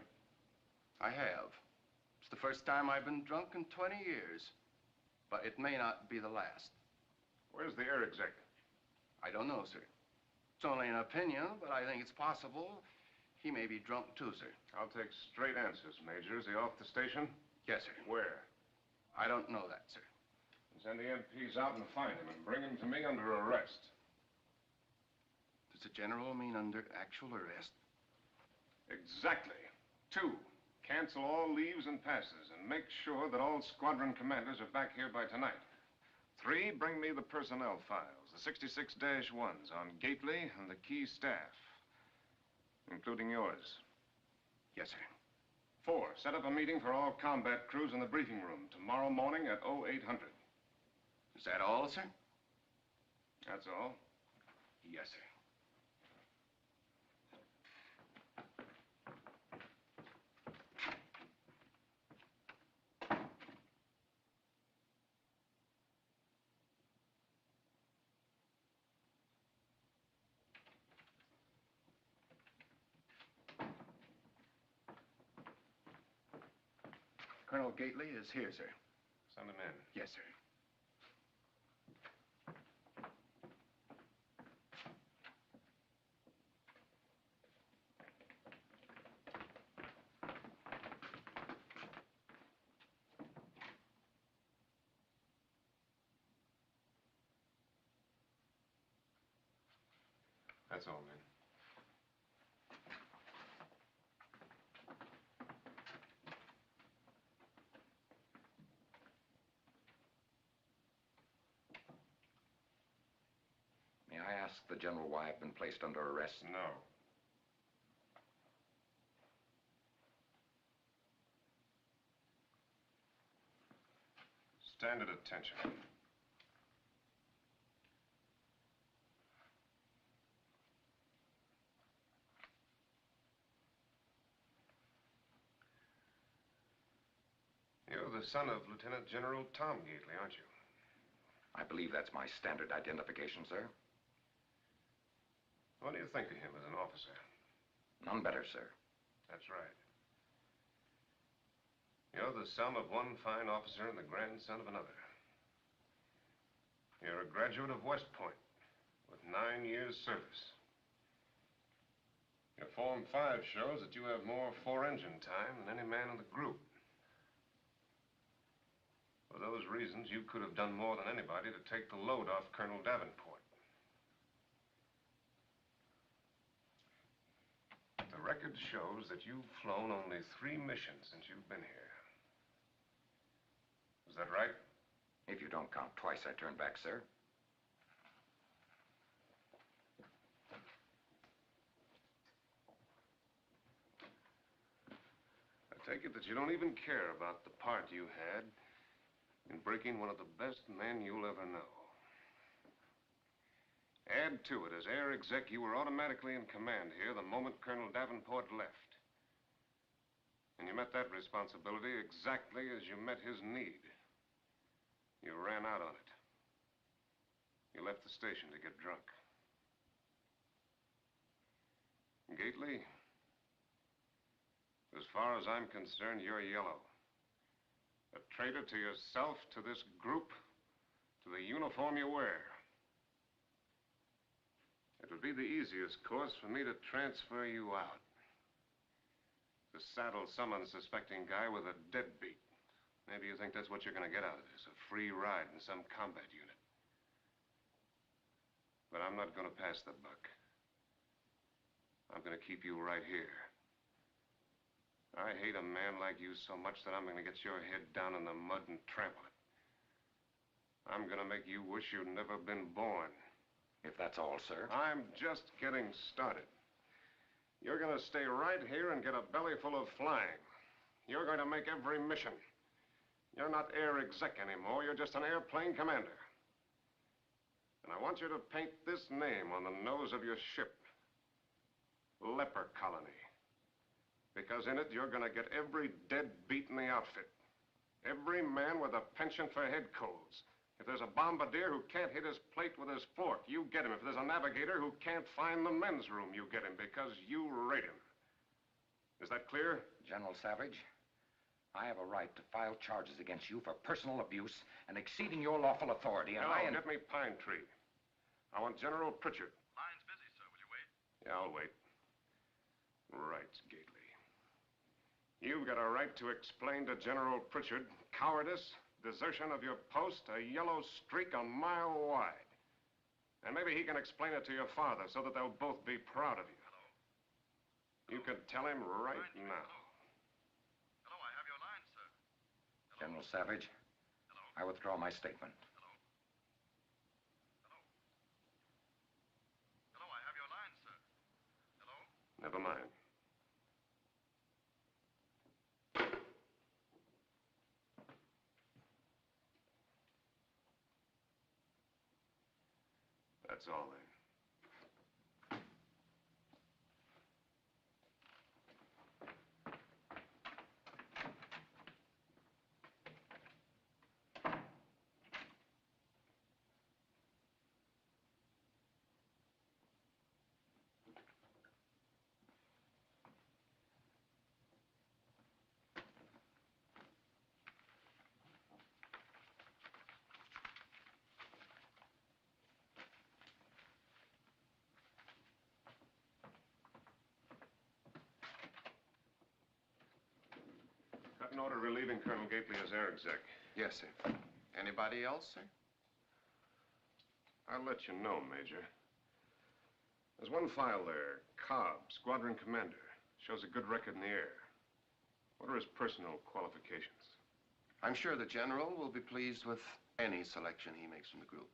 Speaker 3: I have. It's the first time I've been drunk in 20 years. But it may not be the last.
Speaker 10: Where's the air exec?
Speaker 3: I don't know, sir. It's only an opinion, but I think it's possible he may be drunk too, sir.
Speaker 10: I'll take straight answers, Major. Is he off the station?
Speaker 3: Yes, sir.
Speaker 10: Where?
Speaker 3: I don't know that, sir.
Speaker 10: Send the MPs out and find him and bring him to me under arrest.
Speaker 3: Does the general mean under actual arrest?
Speaker 10: Exactly. 2, cancel all leaves and passes and make sure that all squadron commanders are back here by tonight. 3, bring me the personnel files, the 66-1s on Gately and the key staff, including yours.
Speaker 3: Yes, sir.
Speaker 10: 4, set up a meeting for all combat crews in the briefing room tomorrow morning at 0800.
Speaker 3: Is that all, sir?
Speaker 10: That's all.
Speaker 3: Yes, sir. Colonel Gately is here, sir.
Speaker 10: Send him in.
Speaker 3: Yes, sir.
Speaker 10: That's all, man.
Speaker 8: May I ask the General why I've been placed under arrest?
Speaker 10: No. Stand at attention. You're the son of Lieutenant General Tom Gately, aren't you?
Speaker 8: I believe that's my standard identification, sir.
Speaker 10: What do you think of him as an officer?
Speaker 8: None better, sir.
Speaker 10: That's right. You're the son of one fine officer and the grandson of another. You're a graduate of West Point with 9 years' service. Your Form 5 shows that you have more four-engine time than any man in the group. For those reasons, you could have done more than anybody to take the load off Colonel Davenport. The record shows that you've flown only 3 missions since you've been here. Is that right?
Speaker 8: If you don't count twice I turned back, sir.
Speaker 10: I take it that you don't even care about the part you had in breaking one of the best men you'll ever know. Add to it, as air exec, you were automatically in command here the moment Colonel Davenport left. And you met that responsibility exactly as you met his need. You ran out on it. You left the station to get drunk. Gately, as far as I'm concerned, you're yellow. A traitor to yourself, to this group, to the uniform you wear. It would be the easiest course for me to transfer you out. To saddle some unsuspecting guy with a deadbeat. Maybe you think that's what you're going to get out of this, a free ride in some combat unit. But I'm not going to pass the buck. I'm going to keep you right here. I hate a man like you so much that I'm going to get your head down in the mud and trample it. I'm going to make you wish you'd never been born.
Speaker 8: If that's all, sir.
Speaker 10: I'm just getting started. You're going to stay right here and get a belly full of flying. You're going to make every mission. You're not air exec anymore. You're just an airplane commander. And I want you to paint this name on the nose of your ship. Leper Colony. Because in it, you're going to get every deadbeat in the outfit. Every man with a penchant for head colds. If there's a bombardier who can't hit his plate with his fork, you get him. If there's a navigator who can't find the men's room, you get him because you rate him. Is that clear?
Speaker 14: General Savage, I have a right to file charges against you for personal abuse and exceeding your lawful authority, and
Speaker 10: No, get me Pine Tree. I want General Pritchard.
Speaker 11: Line's busy, sir. Will you wait?
Speaker 10: Yeah, I'll wait. Right, Gately. You've got a right to explain to General Pritchard cowardice, desertion of your post, a yellow streak a mile wide. And maybe he can explain it to your father so that they'll both be proud of you.
Speaker 11: Hello?
Speaker 10: You could tell him right now.
Speaker 11: Hello, I have your line, sir.
Speaker 14: General Savage, I withdraw my statement.
Speaker 11: Hello, I have your line, sir. Hello?
Speaker 10: Never mind. That's all then. Got an order relieving Colonel Gately as air exec.
Speaker 8: Yes, sir. Anybody else, sir?
Speaker 10: I'll let you know, Major. There's one file there, Cobb, squadron commander. Shows a good record in the air. What are his personal qualifications?
Speaker 8: I'm sure the General will be pleased with any selection he makes from the group.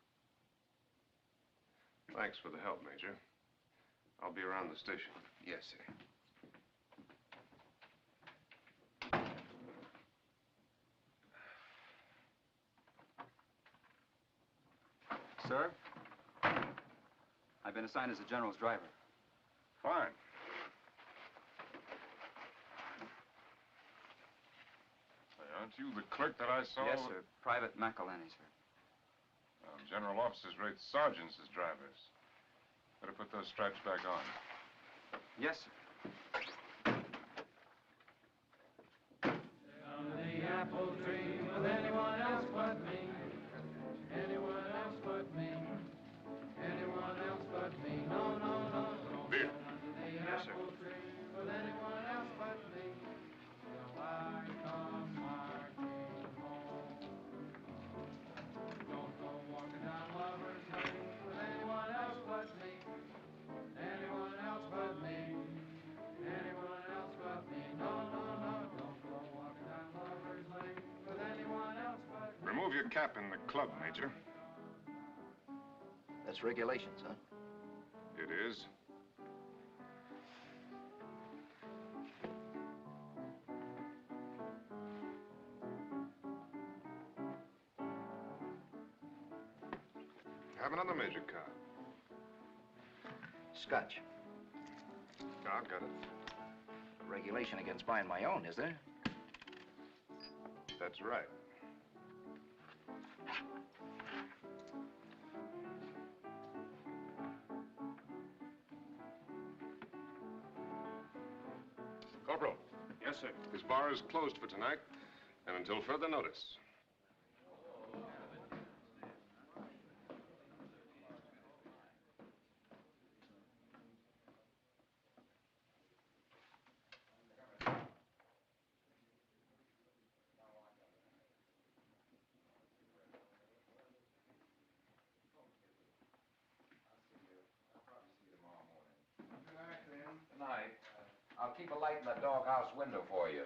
Speaker 10: Thanks for the help, Major. I'll be around the station.
Speaker 8: Yes, sir.
Speaker 13: Sir, I've been assigned as the General's driver.
Speaker 10: Fine.
Speaker 11: Aren't you the clerk that I saw?
Speaker 13: Yes, sir. Private McElhenney, sir.
Speaker 11: General officers rate sergeants as drivers. Better put those stripes back on.
Speaker 13: Yes, sir.
Speaker 15: Under the apple tree with anyone else but me. Anyone else but me. Anyone else but me. No, no, no, no.
Speaker 10: Beer.
Speaker 15: Under the apple tree with anyone else but me. Till I come marching home. Don't go walking down Lover's Lane with anyone else but me. Anyone else but me. Anyone else but me. No, no, no. Don't go walking down Lover's Lane with anyone else but me.
Speaker 10: Remove your cap in the club, Major.
Speaker 14: That's regulations, huh?
Speaker 10: It is. Have another, Major Cobb.
Speaker 14: Scotch.
Speaker 10: Cobb, got it.
Speaker 14: Regulation against buying my own, is there?
Speaker 10: That's right. Corporal.
Speaker 11: Yes, sir.
Speaker 10: This bar is closed for tonight, and until further notice.
Speaker 14: Good night. I'll keep a light in the doghouse window for you.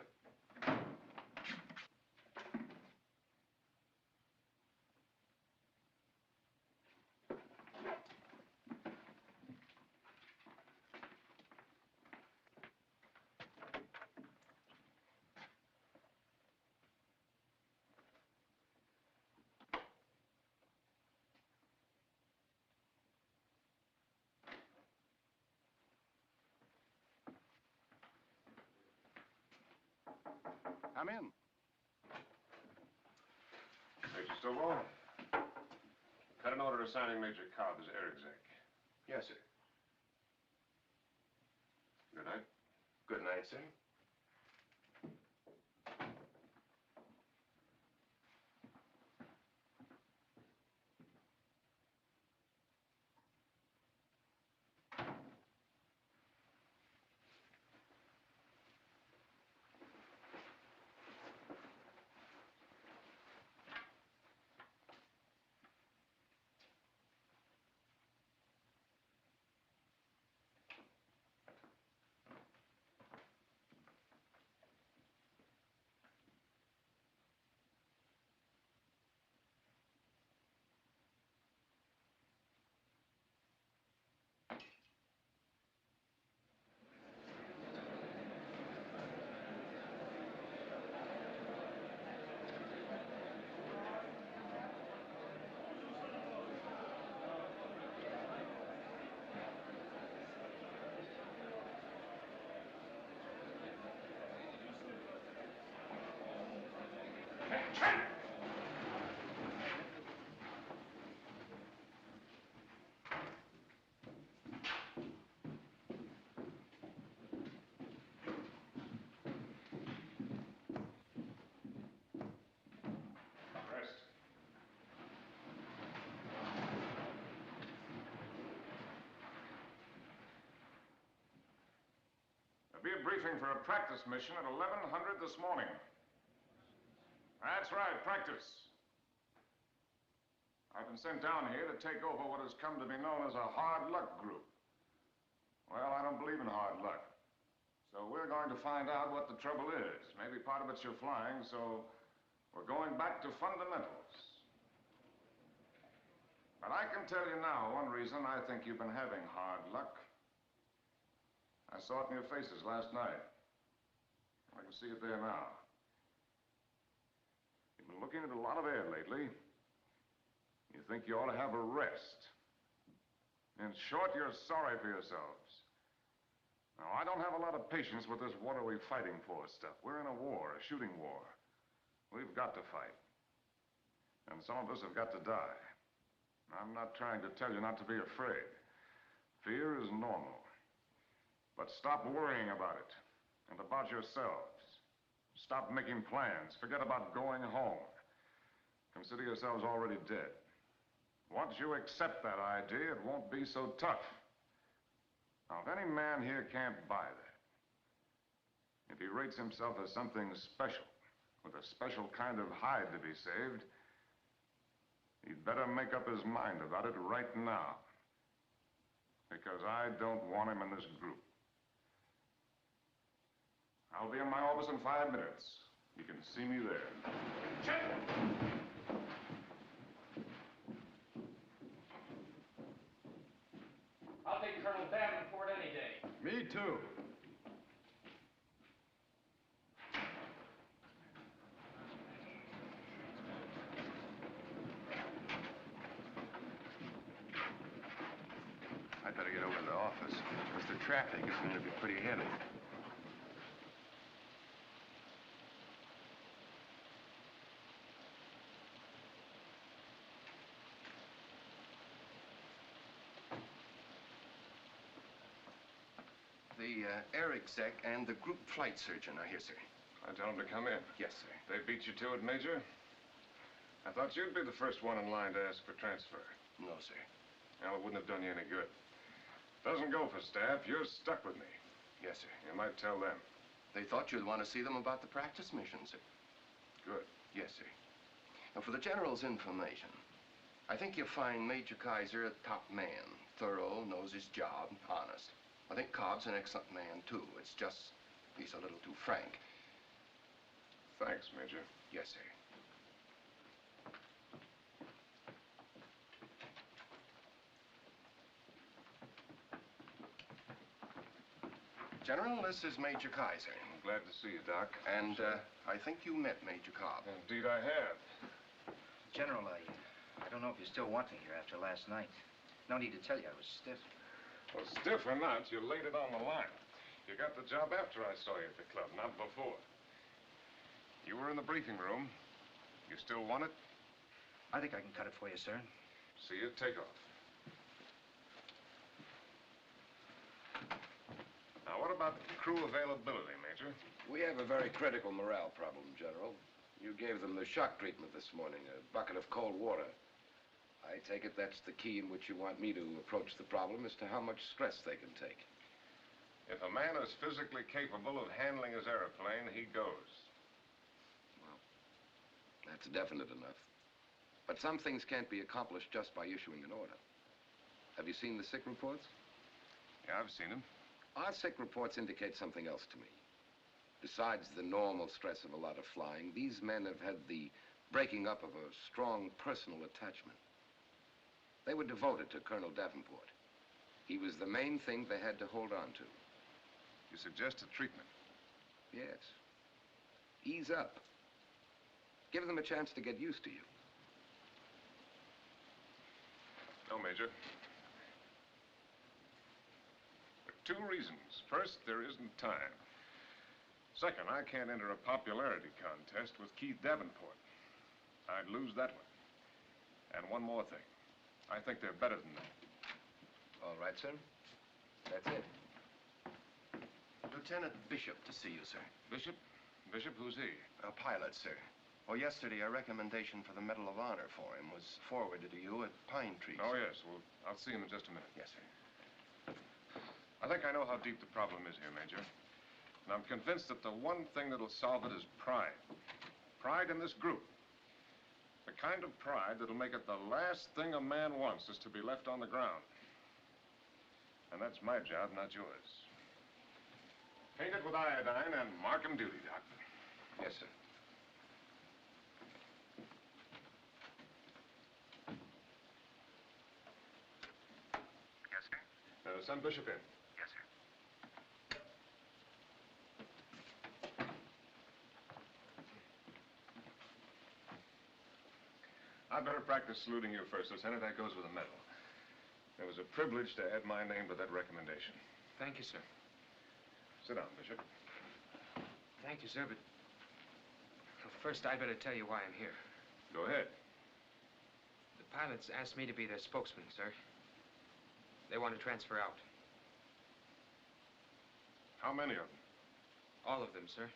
Speaker 3: Come in.
Speaker 11: Major Stovall. Cut an order assigning Major Cobb as air exec.
Speaker 8: Yes, sir.
Speaker 11: Good night.
Speaker 8: Good night, sir.
Speaker 11: There'll be a briefing for a practice mission at 1100 this morning. That's right, practice. I've been sent down here to take over what has come to be known as a hard luck group. Well, I don't believe in hard luck. So we're going to find out what the trouble is. Maybe part of it's your flying, so we're going back to fundamentals. But I can tell you now one reason I think you've been having hard luck. I saw it in your faces last night. I can see it there now. You've been looking at a lot of air lately. You think you ought to have a rest. In short, you're sorry for yourselves. Now, I don't have a lot of patience with this what are we fighting for stuff. We're in a war, a shooting war. We've got to fight. And some of us have got to die. I'm not trying to tell you not to be afraid. Fear is normal. But stop worrying about it and about yourselves. Stop making plans. Forget about going home. Consider yourselves already dead. Once you accept that idea, it won't be so tough. Now, if any man here can't buy that, if he rates himself as something special, with a special kind of hide to be saved, he'd better make up his mind about it right now. Because I don't want him in this group. I'll be in my office in 5 minutes. You can see me there. Check!
Speaker 1: I'll take Colonel Davenport any day.
Speaker 9: Me too.
Speaker 8: I'd better get over to the office, because the traffic is going to be pretty heavy. The air exec and the group flight surgeon are here, sir.
Speaker 11: I tell them to come in.
Speaker 8: Yes, sir.
Speaker 11: They beat you to it, Major? I thought you'd be the first one in line to ask for transfer.
Speaker 8: No, sir.
Speaker 11: Well, it wouldn't have done you any good. Doesn't go for staff. You're stuck with me.
Speaker 8: Yes, sir.
Speaker 11: You might tell them.
Speaker 8: They thought you'd want to see them about the practice mission, sir.
Speaker 11: Good.
Speaker 8: Yes, sir. Now, for the General's information, I think you'll find Major Kaiser a top man. Thorough, knows his job, honest. I think Cobb's an excellent man, too. It's just he's a little too frank.
Speaker 11: Thanks, Major.
Speaker 8: Yes, sir. General, this is Major Kaiser.
Speaker 11: I'm glad to see you, Doc.
Speaker 8: And I think you met Major Cobb.
Speaker 11: Indeed I have.
Speaker 6: General, I don't know if you still want me here after last night. No need to tell you I was stiff.
Speaker 11: Well, stiff or not, you laid it on the line. You got the job after I saw you at the club, not before. You were in the briefing room. You still want it?
Speaker 6: I think I can cut it for you, sir.
Speaker 11: See you take off. Now, what about crew availability, Major?
Speaker 8: We have a very critical morale problem, General. You gave them the shock treatment this morning, a bucket of cold water. I take it that's the key in which you want me to approach the problem as to how much stress they can take.
Speaker 11: If a man is physically capable of handling his airplane, he goes.
Speaker 8: Well, that's definite enough. But some things can't be accomplished just by issuing an order. Have you seen the sick reports?
Speaker 11: Yeah, I've seen them.
Speaker 8: Our sick reports indicate something else to me. Besides the normal stress of a lot of flying, these men have had the breaking up of a strong personal attachment. They were devoted to Colonel Davenport. He was the main thing they had to hold on to.
Speaker 11: You suggest a treatment?
Speaker 8: Yes. Ease up. Give them a chance to get used to you.
Speaker 11: No, Major. For two reasons. First, there isn't time. Second, I can't enter a popularity contest with Keith Davenport. I'd lose that one. And one more thing. I think they're better than that.
Speaker 8: All right, sir. That's it.
Speaker 16: Lieutenant Bishop to see you, sir.
Speaker 11: Bishop? Bishop, who's he?
Speaker 16: A pilot, sir. Well, yesterday, a recommendation for the Medal of Honor for him was forwarded to you at Pine Tree.
Speaker 11: Oh, yes. Well, I'll see him in just a minute.
Speaker 16: Yes, sir.
Speaker 11: I think I know how deep the problem is here, Major. And I'm convinced that the one thing that'll solve it is pride. Pride in this group. The kind of pride that'll make it the last thing a man wants is to be left on the ground. And that's my job, not yours. Paint it with iodine and mark 'em duty, Doc.
Speaker 8: Yes, sir.
Speaker 11: Yes, sir? Send Bishop in.
Speaker 16: Yes, sir.
Speaker 11: I'd better practice saluting you first, Lieutenant. That goes with a medal. It was a privilege to add my name to that recommendation.
Speaker 6: Thank you, sir.
Speaker 11: Sit down, Bishop.
Speaker 6: Thank you, sir, but... Well, first, I'd better tell you why I'm here.
Speaker 11: Go ahead.
Speaker 6: The pilots asked me to be their spokesman, sir. They want to transfer out.
Speaker 11: How many of them?
Speaker 6: All of them, sir.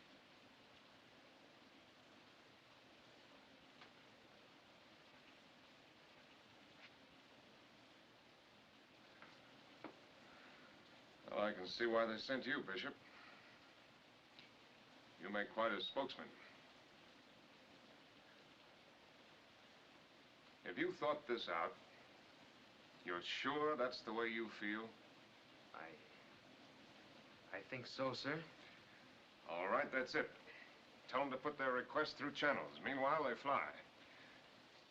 Speaker 11: Well, I can see why they sent you, Bishop. You make quite a spokesman. Have you thought this out? You're sure that's the way you feel?
Speaker 6: I think so, sir.
Speaker 11: All right, that's it. Tell them to put their request through channels. Meanwhile, they fly.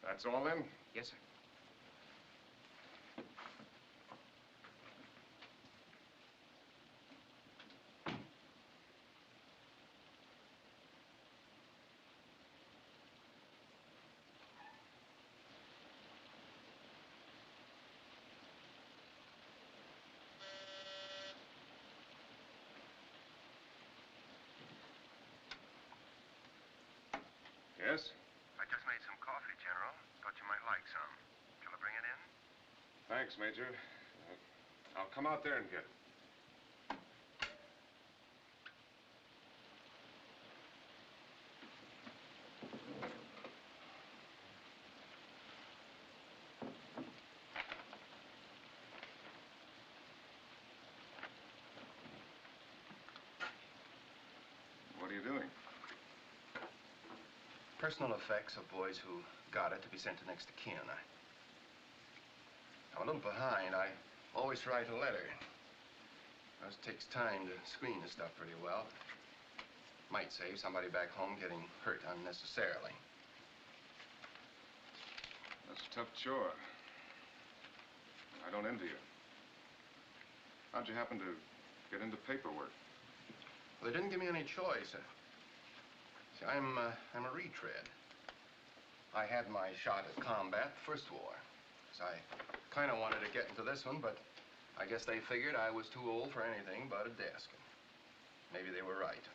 Speaker 11: That's all then?
Speaker 6: Yes, sir.
Speaker 11: Yes?
Speaker 16: I just made some coffee, General. Thought you might like some. Shall I bring it in?
Speaker 11: Thanks, Major. I'll come out there and get it. What are you doing?
Speaker 16: Personal effects of boys who got it to be sent to next to kin. I'm a little behind. I always write a letter. It takes time to screen the stuff pretty well. Might save somebody back home getting hurt unnecessarily.
Speaker 11: That's a tough chore. I don't envy you. How'd you happen to get into paperwork?
Speaker 16: Well, they didn't give me any choice. See, I'm a retread. I had my shot at combat the first war. So I kind of wanted to get into this one, but I guess they figured I was too old for anything but a desk. Maybe they were right.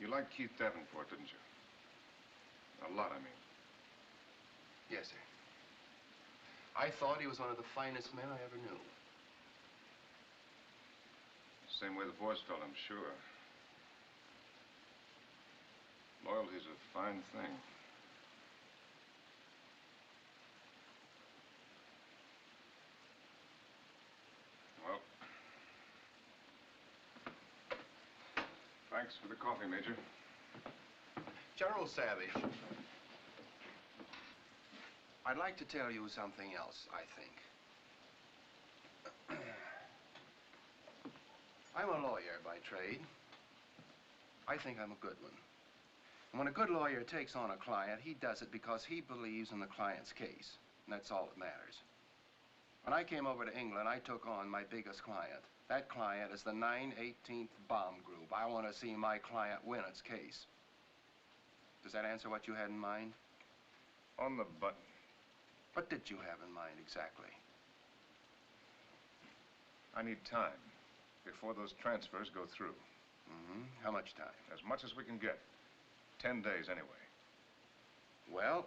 Speaker 10: You liked Keith Davenport, didn't you? A lot, I mean.
Speaker 16: Yes, sir. I thought he was one of the finest men I ever knew.
Speaker 10: Same way the boys felt, I'm sure. Loyalty's a fine thing. Well, thanks for the coffee, Major.
Speaker 16: General Savage, I'd like to tell you something else, I think. I'm a lawyer by trade. I think I'm a good one. And when a good lawyer takes on a client, he does it because he believes in the client's case. And that's all that matters. When I came over to England, I took on my biggest client. That client is the 918th Bomb Group. I want to see my client win its case. Does that answer what you had in mind?
Speaker 10: On the button.
Speaker 16: What did you have in mind exactly?
Speaker 10: I need time before those transfers go through.
Speaker 16: Mm-hmm. How much time?
Speaker 10: As much as we can get. 10 days, anyway.
Speaker 16: Well,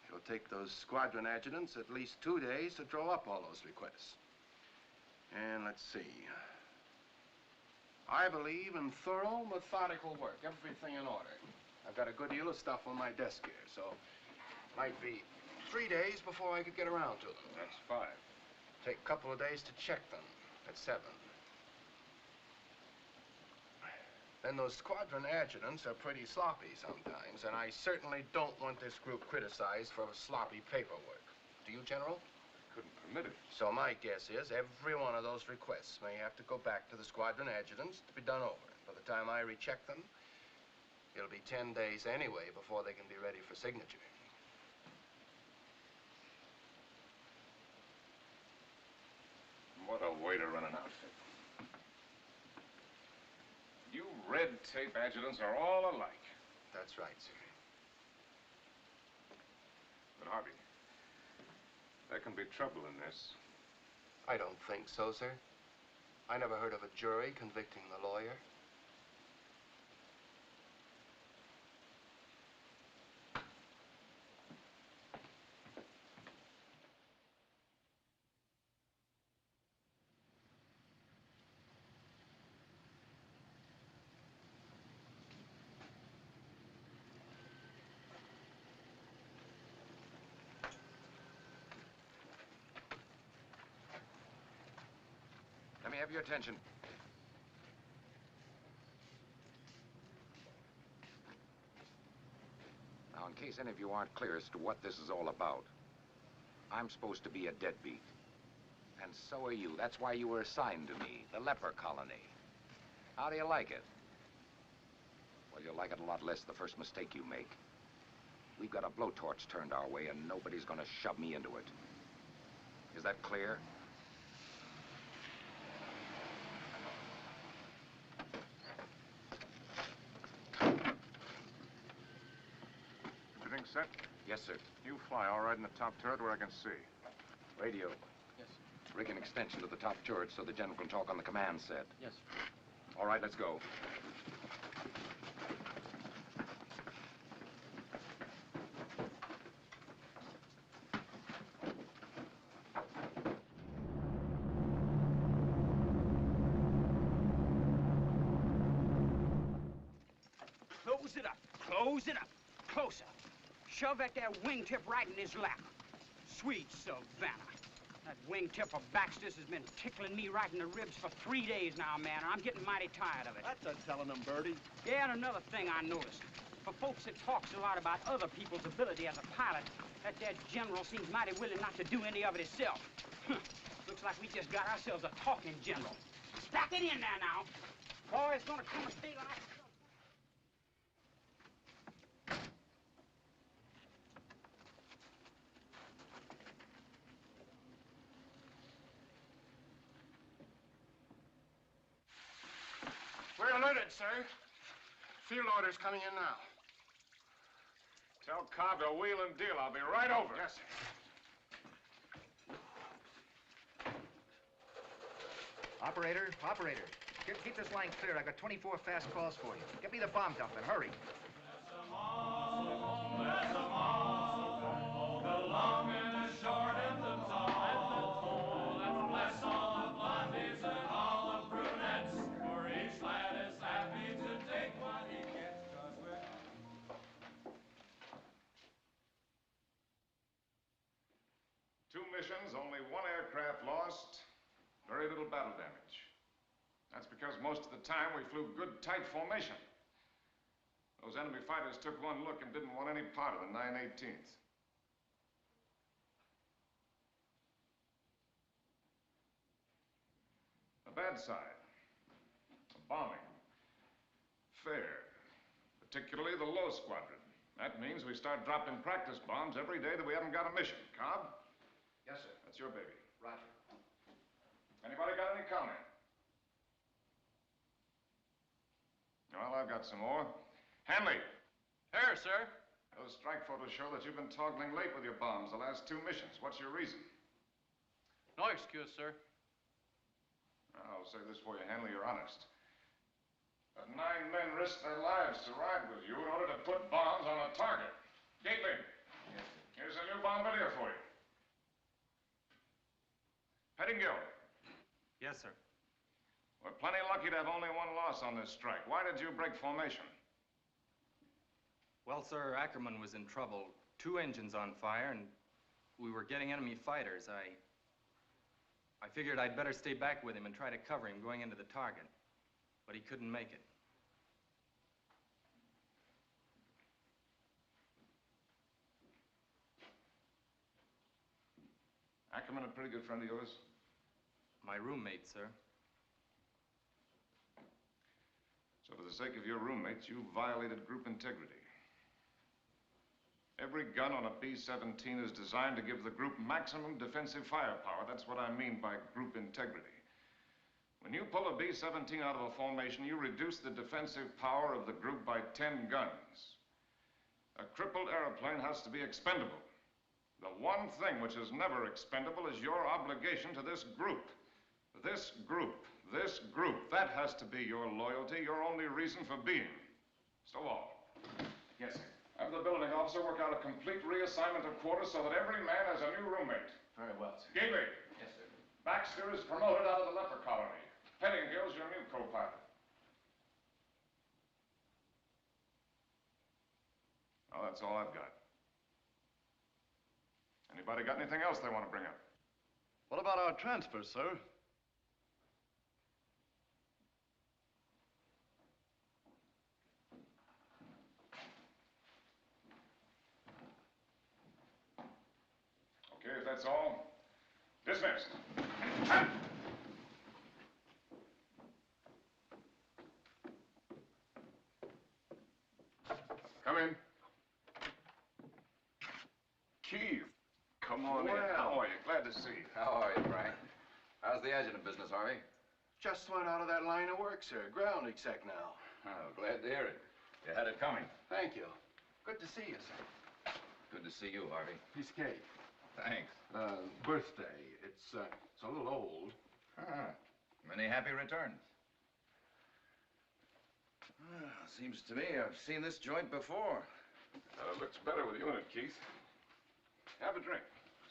Speaker 16: it'll take those squadron adjutants at least 2 days to draw up all those requests. And let's see. I believe in thorough, methodical work, everything in order. I've got a good deal of stuff on my desk here, so it might be 3 days before I could get around to them.
Speaker 10: That's 5.
Speaker 16: Take a couple of days to check them. That's 7. Then those squadron adjutants are pretty sloppy sometimes, and I certainly don't want this group criticized for sloppy paperwork. Do you, General?
Speaker 10: Couldn't permit it.
Speaker 16: So my guess is every one of those requests may have to go back to the squadron adjutants to be done over. By the time I recheck them, it'll be 10 days anyway before they can be ready for signature.
Speaker 10: What a way to run an outfit. You red tape adjutants are all alike.
Speaker 16: That's right, sir.
Speaker 10: But Harvey, there can be trouble in this.
Speaker 16: I don't think so, sir. I never heard of a jury convicting the lawyer.
Speaker 14: Let me have your attention. Now, in case any of you aren't clear as to what this is all about, I'm supposed to be a deadbeat. And so are you. That's why you were assigned to me, the leper colony. How do you like it? Well, you'll like it a lot less the first mistake you make. We've got a blowtorch turned our way, and nobody's gonna shove me into it. Is that clear?
Speaker 10: Everything set?
Speaker 14: Yes, sir.
Speaker 10: You fly all right in the top turret where I can see.
Speaker 14: Radio.
Speaker 9: Yes,
Speaker 14: Rig an extension to the top turret so the general can talk on the command set.
Speaker 9: yes.
Speaker 14: All right, let's go.
Speaker 17: Close it up. Close it up. Closer. Shove that there wingtip right in his lap. Sweet Savannah. That wingtip of Baxter's has been tickling me right in the ribs for 3 days now, man. I'm getting mighty tired of it.
Speaker 9: That's a telling them, Birdie.
Speaker 17: Yeah, and another thing I noticed. For folks that talks a lot about other people's ability as a pilot, that there general seems mighty willing not to do any of it himself. Looks like we just got ourselves a talking general. Stack it in there now. Boy, it's gonna come a day like...
Speaker 16: We're alerted, sir. Field order's coming in now.
Speaker 10: Tell Cobb to wheel and deal. I'll be right over.
Speaker 16: Yes, sir.
Speaker 6: Operator, keep this line clear. I've got 24 fast calls for you. Get me the bomb dump and hurry.
Speaker 11: Two missions, only one aircraft lost, very little battle damage. That's because most of the time we flew good, tight formation. Those enemy fighters took one look and didn't want any part of the 9/18th. The bad side, the bombing, fair, particularly the low squadron. That means we start dropping practice bombs every day that we haven't got a mission. Cobb?
Speaker 6: Yes, sir.
Speaker 11: That's your baby.
Speaker 6: Roger.
Speaker 11: Anybody got any comment? Well, I've got some more. Hanley.
Speaker 9: Here, sir.
Speaker 11: Those strike photos show that you've been toggling late with your bombs the last two missions. What's your reason?
Speaker 9: No excuse, sir.
Speaker 11: I'll say this for you, Hanley, you're honest. But 9 men risked their lives to ride with you in order to put bombs on a target. Gately. Yes, sir. Here's a new bombardier for you. Pettingill.
Speaker 18: Yes, sir.
Speaker 11: We're plenty lucky to have only one loss on this strike. Why did you break formation?
Speaker 18: Well, sir, Ackerman was in trouble. 2 engines on fire, and we were getting enemy fighters. I figured I'd better stay back with him and try to cover him going into the target. But he couldn't make it.
Speaker 11: Ackerman a pretty good friend of yours?
Speaker 18: My roommate, sir.
Speaker 11: So for the sake of your roommates, you violated group integrity. Every gun on a B-17 is designed to give the group maximum defensive firepower. That's what I mean by group integrity. When you pull a B-17 out of a formation, you reduce the defensive power of the group by 10 guns. A crippled airplane has to be expendable. The one thing which is never expendable is your obligation to this group. This group. That has to be your loyalty, your only reason for being. So all.
Speaker 6: Yes, sir.
Speaker 11: Have the building officer work out a complete reassignment of quarters so that every man has a new roommate.
Speaker 6: Very well, sir.
Speaker 11: Gately.
Speaker 6: Yes, sir.
Speaker 11: Baxter is promoted out of the leper colony. Pettingill's your new co-pilot. Well, that's all I've got. Anybody got anything else they want to bring up?
Speaker 2: What about our transfer, sir?
Speaker 11: Okay, if that's all, dismissed.
Speaker 2: Come in. Keith, come on in.
Speaker 11: How are you? Glad to see you.
Speaker 5: How are you, Frank? How's the adjutant business, Harvey?
Speaker 16: Just went out of that line of work, sir. Ground exec now.
Speaker 5: Oh, glad to hear it. You had it coming.
Speaker 16: Thank you. Good to see you, sir.
Speaker 5: Good to see you, Harvey.
Speaker 16: Piece of cake.
Speaker 5: Thanks.
Speaker 16: Birthday. It's a little old.
Speaker 5: Many happy returns. Seems to me I've seen this joint before.
Speaker 11: Looks better with you in it, Keith. Have a drink.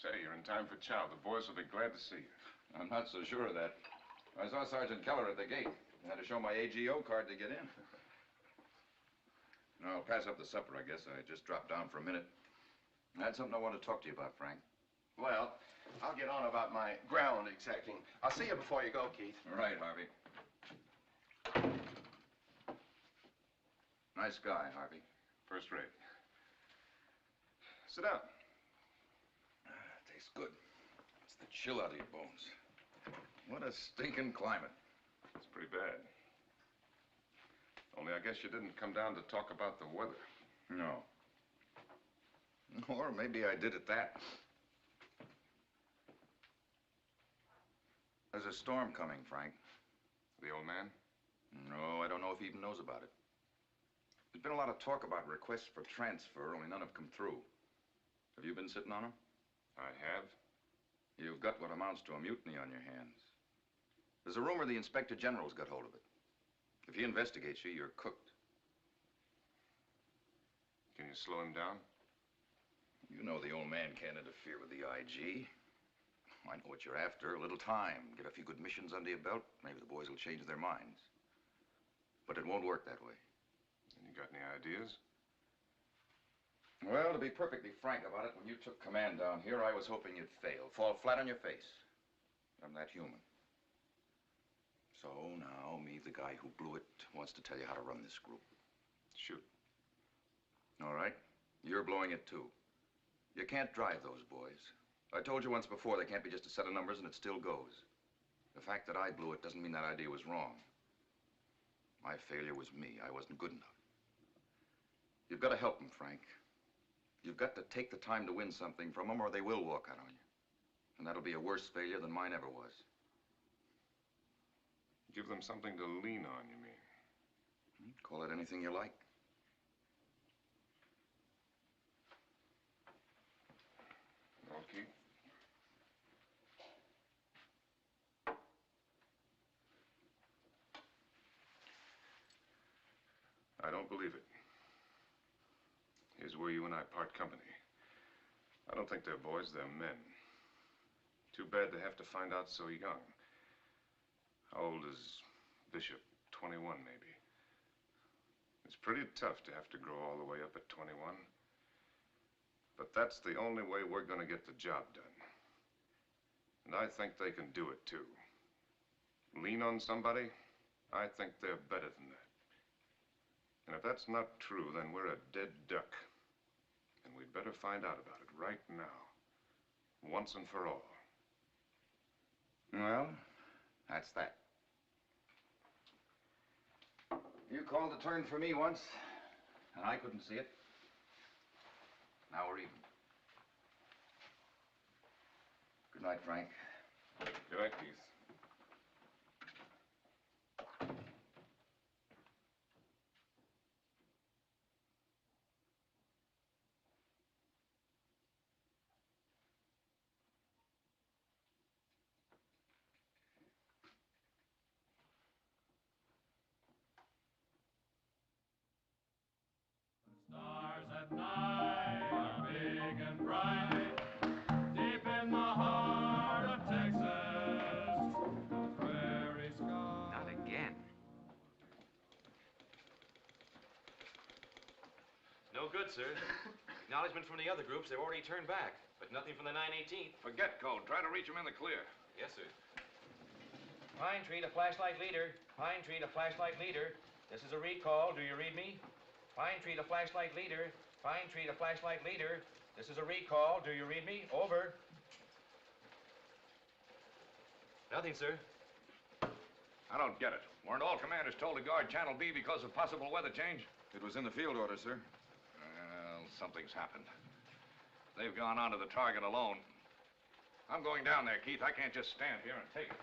Speaker 11: Say, you're in time for chow. The boys will be glad to see you.
Speaker 5: I'm not so sure of that. I saw Sergeant Keller at the gate. I had to show my AGO card to get in. No, I'll pass up the supper, I guess. I just dropped down for a minute. I had something I wanted to talk to you about, Frank.
Speaker 16: Well, I'll get on about my ground execing. I'll see you before you go, Keith.
Speaker 5: Right, Harvey. Nice guy, Harvey.
Speaker 11: First rate. Sit down.
Speaker 5: Tastes good. It's the chill out of your bones. What a stinking climate.
Speaker 11: It's pretty bad. Only I guess you didn't come down to talk about the weather.
Speaker 5: No. Or maybe I did at that. There's a storm coming, Frank.
Speaker 11: The old man?
Speaker 5: No, I don't know if he even knows about it. There's been a lot of talk about requests for transfer, only none have come through. Have you been sitting on them?
Speaker 11: I have.
Speaker 5: You've got what amounts to a mutiny on your hands. There's a rumor the Inspector General's got hold of it. If he investigates you, you're cooked.
Speaker 10: Can you slow him down?
Speaker 5: You know the old man can't interfere with the IG. I know what you're after. A little time. Get a few good missions under your belt. Maybe the boys will change their minds. But it won't work that way.
Speaker 10: And you got any ideas?
Speaker 5: Well, to be perfectly frank about it, when you took command down here, I was hoping you'd fail. Fall flat on your face. I'm that human. So now, me, the guy who blew it, wants to tell you how to run this group.
Speaker 10: Shoot.
Speaker 5: All right. You're blowing it, too. You can't drive those boys. I told you once before, they can't be just a set of numbers, and it still goes. The fact that I blew it doesn't mean that idea was wrong. My failure was me. I wasn't good enough. You've got to help them, Frank. You've got to take the time to win something from them, or they will walk out on you. And that'll be a worse failure than mine ever was.
Speaker 10: Give them something to lean on, you mean?
Speaker 5: Call it anything you like.
Speaker 10: Okay. I don't believe it. Here's where you and I part company. I don't think they're boys, they're men. Too bad they have to find out so young. How old is Bishop? 21, maybe. It's pretty tough to have to grow all the way up at 21. But that's the only way we're going to get the job done. And I think they can do it, too. Lean on somebody? I think they're better than that. And if that's not true, then we're a dead duck. And we'd better find out about it right now. Once and for all.
Speaker 5: Well, that's that. You called the turn for me once, and I couldn't see it. Now we're even. Good night, Frank.
Speaker 10: Good night, Keith.
Speaker 15: Stars at night are big and bright, deep in the heart of Texas, those prairie skies.
Speaker 6: Not again.
Speaker 19: No good, sir. Acknowledgement from the other groups. They've already turned back, but nothing from the 918th.
Speaker 5: Forget code. Try to reach them in the clear.
Speaker 19: Yes, sir.
Speaker 6: Pine Tree to flashlight leader. Pine Tree to flashlight leader. This is a recall. Do you read me? Pine Tree to flashlight leader. Pine Tree to flashlight leader. This is a recall. Do you read me? Over.
Speaker 19: Nothing, sir.
Speaker 12: I don't get it. Weren't all commanders told to guard Channel B because of possible weather change?
Speaker 5: It was in the field order, sir.
Speaker 12: Well, something's happened. They've gone onto the target alone. I'm going down there, Keith. I can't just stand here and take it.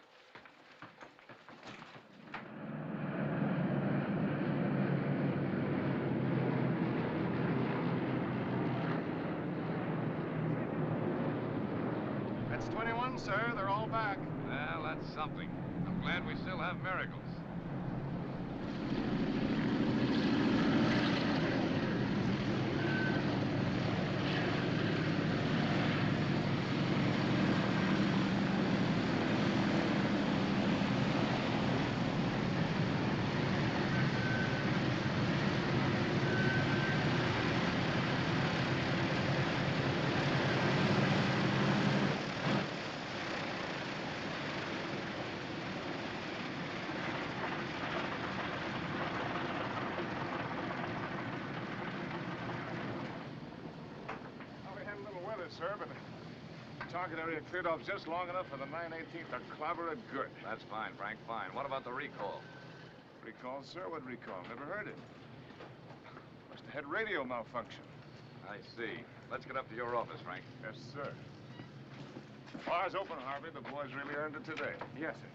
Speaker 16: That's 21, sir. They're all back.
Speaker 12: Well, that's something. I'm glad we still have miracles.
Speaker 11: Sir, but the target area cleared off just long enough for the 918th to clobber it good.
Speaker 12: That's fine, Frank, fine. What about the recall?
Speaker 11: Recall, sir? What recall? Never heard it. Must have had radio malfunction.
Speaker 12: I see. Let's get up to your office, Frank.
Speaker 11: Yes, sir. Bar's open, Harvey. The boys really earned it today.
Speaker 16: Yes, sir.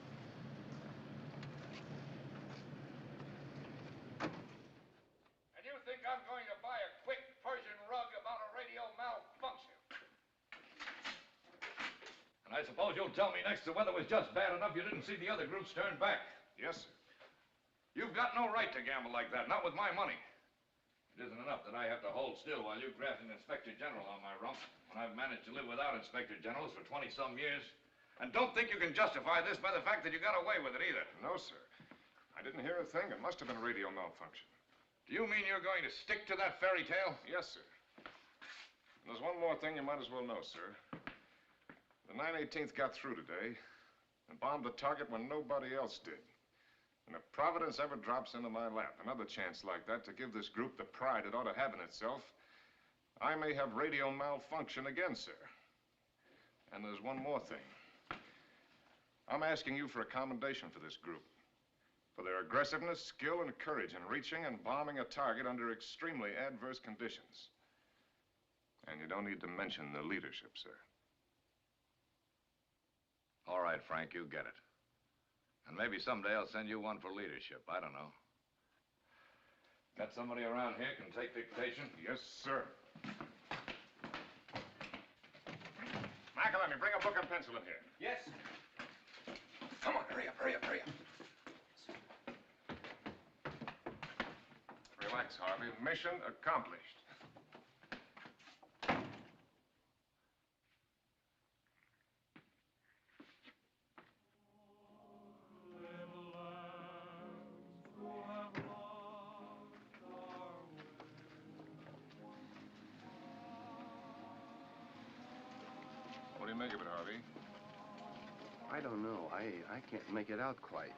Speaker 12: And you think I'm going to buy a quick Persian rug about a radio malfunction? And I suppose suppose you'll tell me next the weather was just bad enough you didn't see the other groups turn back.
Speaker 10: Yes, sir.
Speaker 12: You've got no right to gamble like that, not with my money. It isn't enough that I have to hold still while you graft an Inspector General on my rump when I've managed to live without Inspector Generals for 20-some years. And don't think you can justify this by the fact that you got away with it either.
Speaker 10: No, sir. I didn't hear a thing. It must have been a radio malfunction.
Speaker 12: Do you mean you're going to stick to that fairy tale?
Speaker 10: Yes, sir. And there's one more thing you might as well know, sir. The 918th got through today and bombed the target when nobody else did. And if Providence ever drops into my lap another chance like that to give this group the pride it ought to have in itself, I may have radio malfunction again, sir. And there's one more thing. I'm asking you for a commendation for this group, for their aggressiveness, skill, and courage in reaching and bombing a target under extremely adverse conditions. And you don't need to mention the leadership, sir.
Speaker 14: All right, Frank, you get it. And maybe someday I'll send you one for leadership. I don't know.
Speaker 12: Got somebody around here can take dictation?
Speaker 10: Yes, sir. McElhenney, bring a book and pencil in here.
Speaker 6: Yes.
Speaker 10: Come on, hurry up, hurry up, hurry up. Relax, Harvey. Mission accomplished. What do you make of it, Harvey?
Speaker 16: I don't know. I can't make it out quite.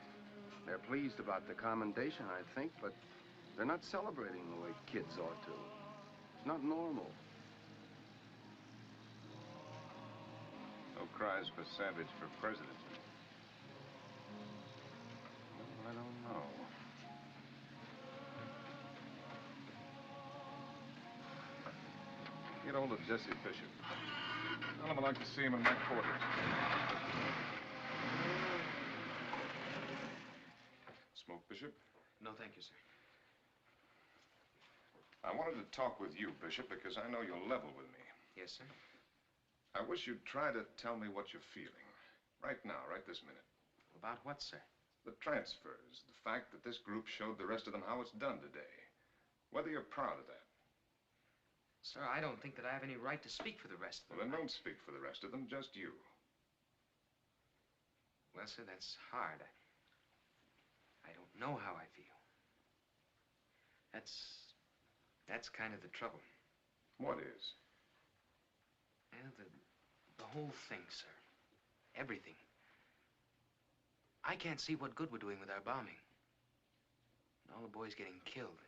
Speaker 16: They're pleased about the commendation, I think, but they're not celebrating the way kids ought to. It's not normal.
Speaker 10: No cries for Savage for president.
Speaker 16: I don't know.
Speaker 10: Get hold of Jesse Bishop. Tell him I'd like to see him in my quarters. Smoke, Bishop?
Speaker 19: No, thank you, sir.
Speaker 10: I wanted to talk with you, Bishop, because I know you're level with me.
Speaker 19: Yes, sir.
Speaker 10: I wish you'd try to tell me what you're feeling. Right now, right this minute.
Speaker 19: About what, sir?
Speaker 10: The transfers, the fact that this group showed the rest of them how it's done today. Whether you're proud of that.
Speaker 19: Sir, I don't think that I have any right to speak for the rest of them.
Speaker 10: Well, then don't speak for the rest of them, just you.
Speaker 19: Well, sir, that's hard. I don't know how I feel. That's kind of the trouble.
Speaker 10: What is?
Speaker 19: Well, the whole thing, sir. Everything. I can't see what good we're doing with our bombing. And all the boys getting killed.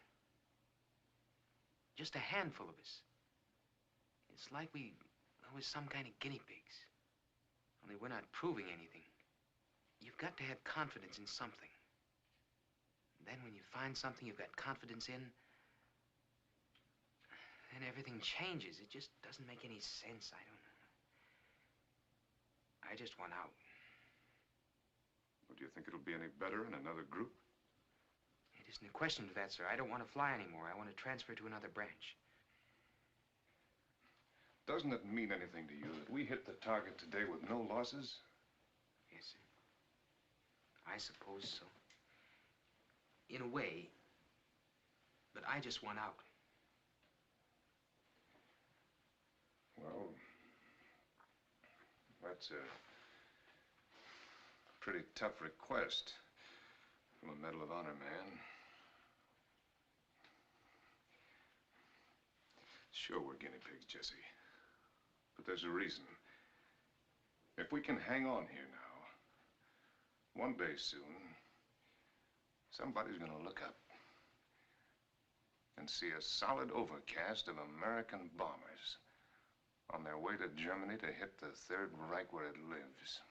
Speaker 19: Just a handful of us. It's like we was some kind of guinea pigs. Only we're not proving anything. You've got to have confidence in something. And then when you find something you've got confidence in, then everything changes. It just doesn't make any sense. I don't know. I just want out.
Speaker 10: Well, do you think it'll be any better in another group?
Speaker 19: It isn't a question of that, sir. I don't want to fly anymore. I want to transfer to another branch.
Speaker 10: Doesn't it mean anything to you that we hit the target today with no losses?
Speaker 19: Yes, sir. I suppose so. In a way. But I just want out.
Speaker 10: Well, that's a pretty tough request from a Medal of Honor man. Sure, we're guinea pigs, Jesse. But there's a reason. If we can hang on here now, one day soon, somebody's gonna look up and see a solid overcast of American bombers on their way to Germany to hit the Third Reich where it lives.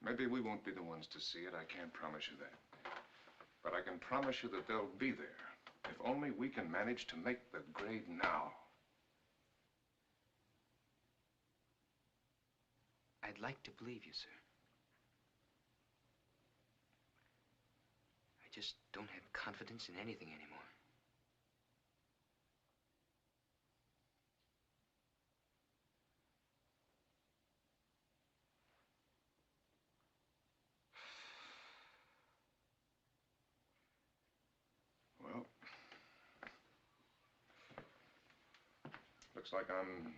Speaker 10: Maybe we won't be the ones to see it, I can't promise you that. But I can promise you that they'll be there, if only we can manage to make the grade now.
Speaker 19: I'd like to believe you, sir. I just don't have confidence in anything anymore.
Speaker 10: Looks like I'm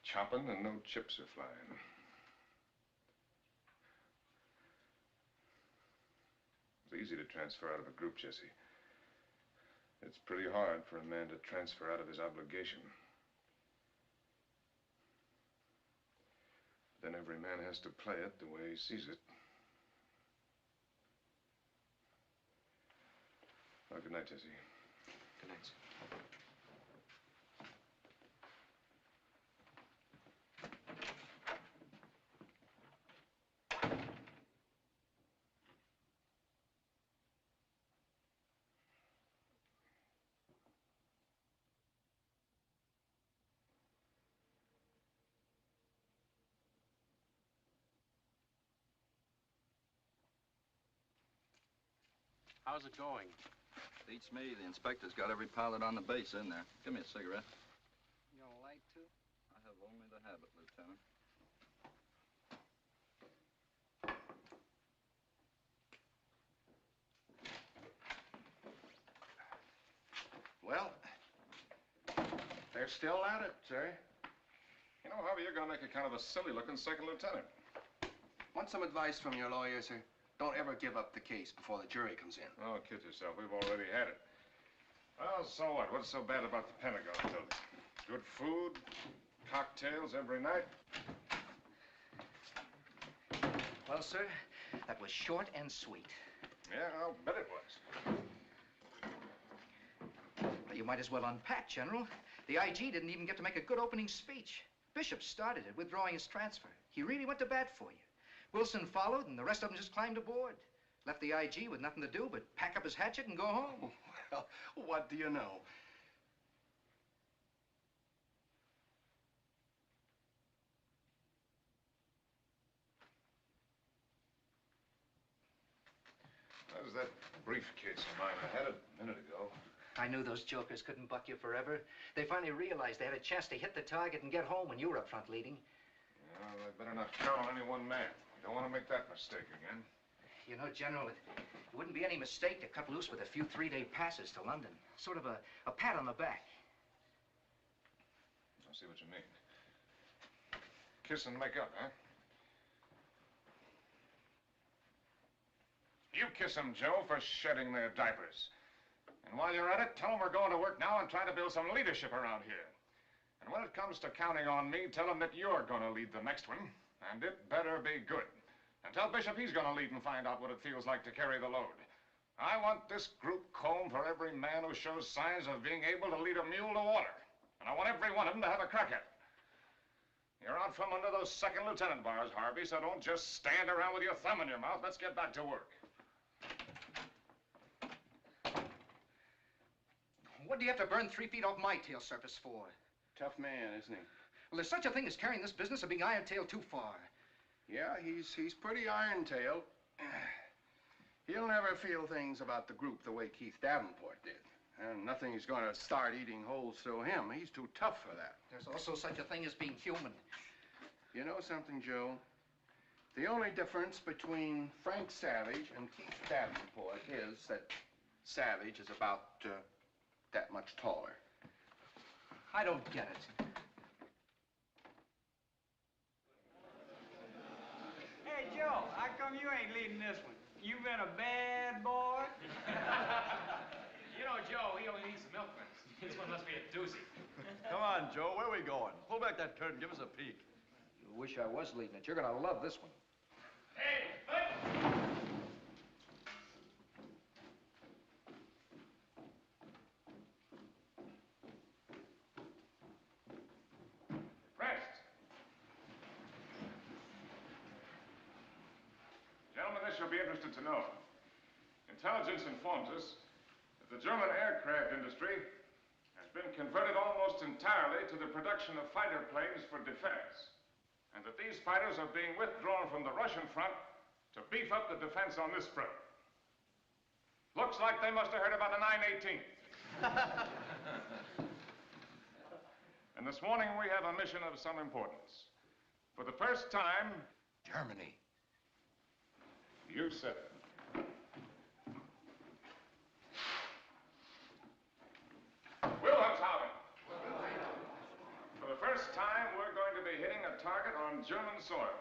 Speaker 10: chopping and no chips are flying. It's easy to transfer out of a group, Jesse. It's pretty hard for a man to transfer out of his obligation. Then every man has to play it the way he sees it. Well, good night, Jesse.
Speaker 19: Good night, sir.
Speaker 20: How's it going?
Speaker 13: Beats me. The inspector's got every pilot on the base in there. Give me a cigarette.
Speaker 20: You gonna light too?
Speaker 13: I have only the habit, Lieutenant.
Speaker 16: Well, they're still at it, sir.
Speaker 10: You know, Harvey, you're gonna make a kind of a silly-looking second lieutenant.
Speaker 16: Want some advice from your lawyer, sir? Don't ever give up the case before the jury comes in.
Speaker 10: Oh, kid yourself. We've already had it. Well, so what? What's so bad about the Pentagon building? Good food, cocktails every night.
Speaker 21: Well, sir, that was short and sweet.
Speaker 10: Yeah, I'll bet it was.
Speaker 21: Well, you might as well unpack, General. The IG didn't even get to make a good opening speech. Bishop started it, withdrawing his transfer. He really went to bat for you. Wilson followed, and the rest of them just climbed aboard. Left the IG with nothing to do but pack up his hatchet and go home.
Speaker 16: Well, what do you know?
Speaker 10: How's that briefcase of mine? I had it a minute ago.
Speaker 21: I knew those jokers couldn't buck you forever. They finally realized they had a chance to hit the target and get home when you were up front leading.
Speaker 10: Well, I better not count on any one man. Don't want to make that mistake again.
Speaker 21: You know, General, it wouldn't be any mistake to cut loose with a few three-day passes to London. Sort of a pat on the back.
Speaker 10: I see what you mean. Kiss and make up, huh? You kiss them, Joe, for shedding their diapers. And while you're at it, tell them we're going to work now and try to build some leadership around here. And when it comes to counting on me, tell them that you're going to lead the next one. And it better be good. And tell Bishop he's going to lead and find out what it feels like to carry the load. I want this group combed for every man who shows signs of being able to lead a mule to water. And I want every one of them to have a crack at it. You're out from under those second lieutenant bars, Harvey, so don't just stand around with your thumb in your mouth. Let's get back to work.
Speaker 21: What do you have to burn 3 feet off my tail surface for?
Speaker 16: Tough man, isn't he?
Speaker 21: Well, there's such a thing as carrying this business of being iron-tailed too far.
Speaker 16: Yeah, he's pretty iron-tailed. He'll never feel things about the group the way Keith Davenport did. And nothing's going to start eating holes through him. He's too tough for that.
Speaker 21: There's also such a thing as being human.
Speaker 16: You know something, Joe? The only difference between Frank Savage and Keith Davenport is that Savage is about that much taller.
Speaker 21: I don't get it.
Speaker 17: Hey, Joe, how come you ain't leading this one? You been a bad boy?
Speaker 22: You know, Joe, he only needs some milk runs. This one must be a doozy.
Speaker 23: Come on, Joe, where are we going? Pull back that curtain, give us a peek.
Speaker 21: You wish I was leading it. You're gonna love this one.
Speaker 22: Hey,
Speaker 10: Rest. Gentlemen, this you'll be interested to know. Intelligence informs us that the German aircraft industry has been converted almost entirely to the production of fighter planes for defense, and that these fighters are being withdrawn from the Russian front to beef up the defense on this front. Looks like they must have heard about the 9/18. And this morning we have a mission of some importance. For the first time,
Speaker 16: Germany.
Speaker 10: You said it. Wilhelmshaven.
Speaker 11: first time, we're going to be hitting a target on German soil.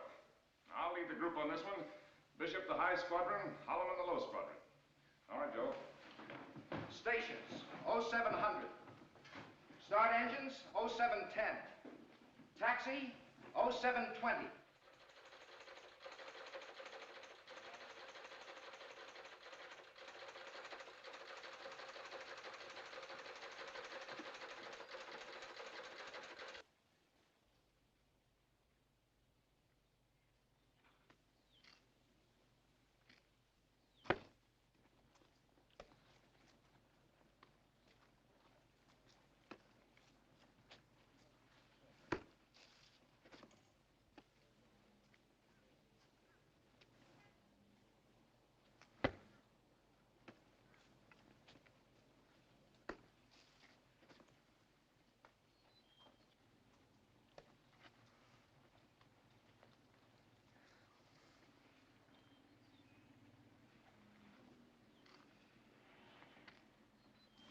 Speaker 11: I'll lead the group on this one. Bishop, the high squadron, Holloman, the low squadron. All right, Joe.
Speaker 21: Stations, 0700. Start engines, 0710. Taxi, 0720.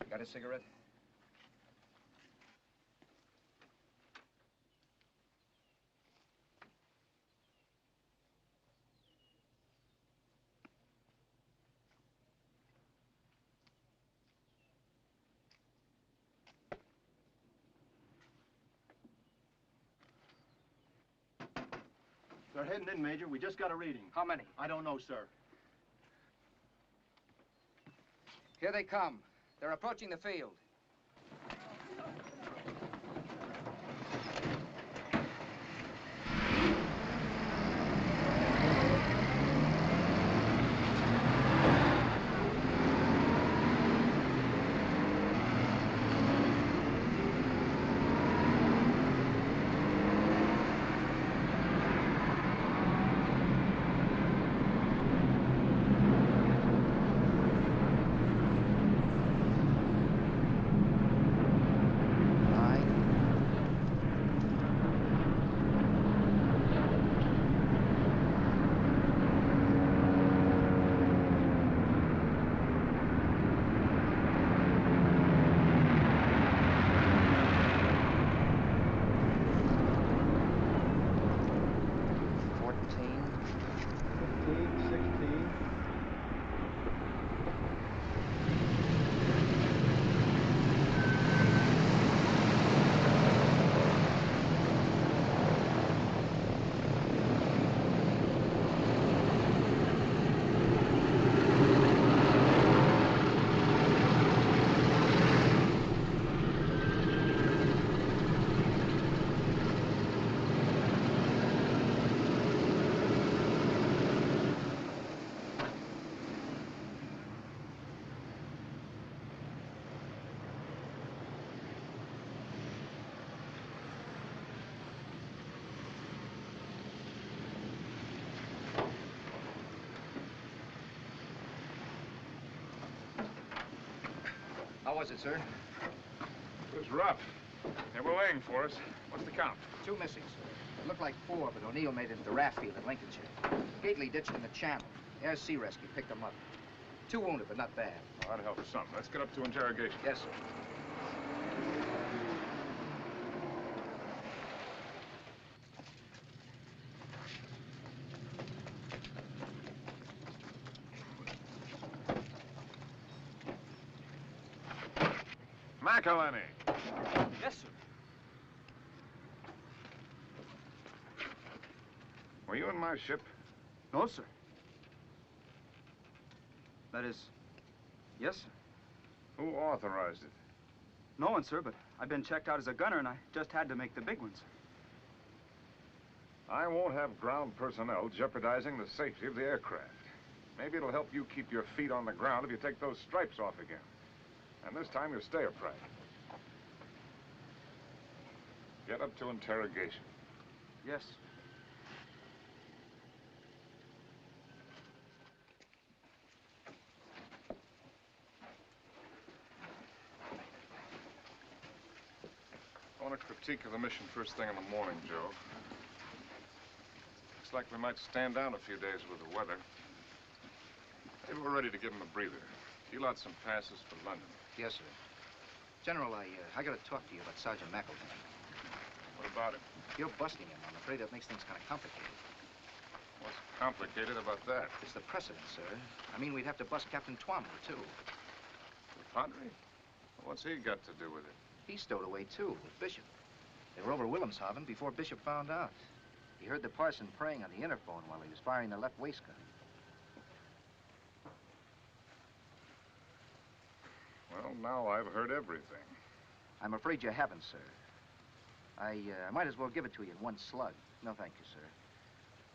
Speaker 21: Got a cigarette?
Speaker 9: They're heading in, Major. We just got a reading.
Speaker 21: How many?
Speaker 9: I don't know, sir.
Speaker 21: Here they come. They're approaching the field. How was it, sir?
Speaker 11: It was rough. They were laying for us. What's the count?
Speaker 21: 2 missing, sir. It looked like 4, but O'Neill made it into Rathfield in Lincolnshire. Gately ditched in the channel. Air Sea Rescue picked them up. 2 wounded, but not bad.
Speaker 11: Well, that helps some. Let's get up to interrogation.
Speaker 21: Yes, sir.
Speaker 11: McElhenney.
Speaker 17: Yes, sir.
Speaker 11: Were you in my ship?
Speaker 13: No, sir. That is, yes, sir.
Speaker 11: Who authorized it?
Speaker 13: No one, sir, but I've been checked out as a gunner, and I just had to make the big one, sir.
Speaker 11: I won't have ground personnel jeopardizing the safety of the aircraft. Maybe it'll help you keep your feet on the ground if you take those stripes off again. And this time you'll stay upright. Get up to interrogation.
Speaker 13: Yes.
Speaker 11: I want a critique of the mission first thing in the morning, Joe. Looks like we might stand down a few days with the weather. Maybe we're ready to give them a breather. Deal out some passes for London.
Speaker 21: Yes, sir. General, I got to talk to you about Sergeant McElhenney.
Speaker 10: What about it?
Speaker 21: You're busting him. I'm afraid that makes things kind of complicated.
Speaker 10: What's complicated about that?
Speaker 21: It's the precedent, sir. I mean, we'd have to bust Captain Twombly, too.
Speaker 10: The Padre? What's he got to do with it?
Speaker 21: He stowed away, too, with Bishop. They were over Wilhelmshaven before Bishop found out. He heard the parson praying on the interphone while he was firing the left waist gun.
Speaker 10: Well, now I've heard everything.
Speaker 21: I'm afraid you haven't, sir. I might as well give it to you in one slug. No, thank you, sir.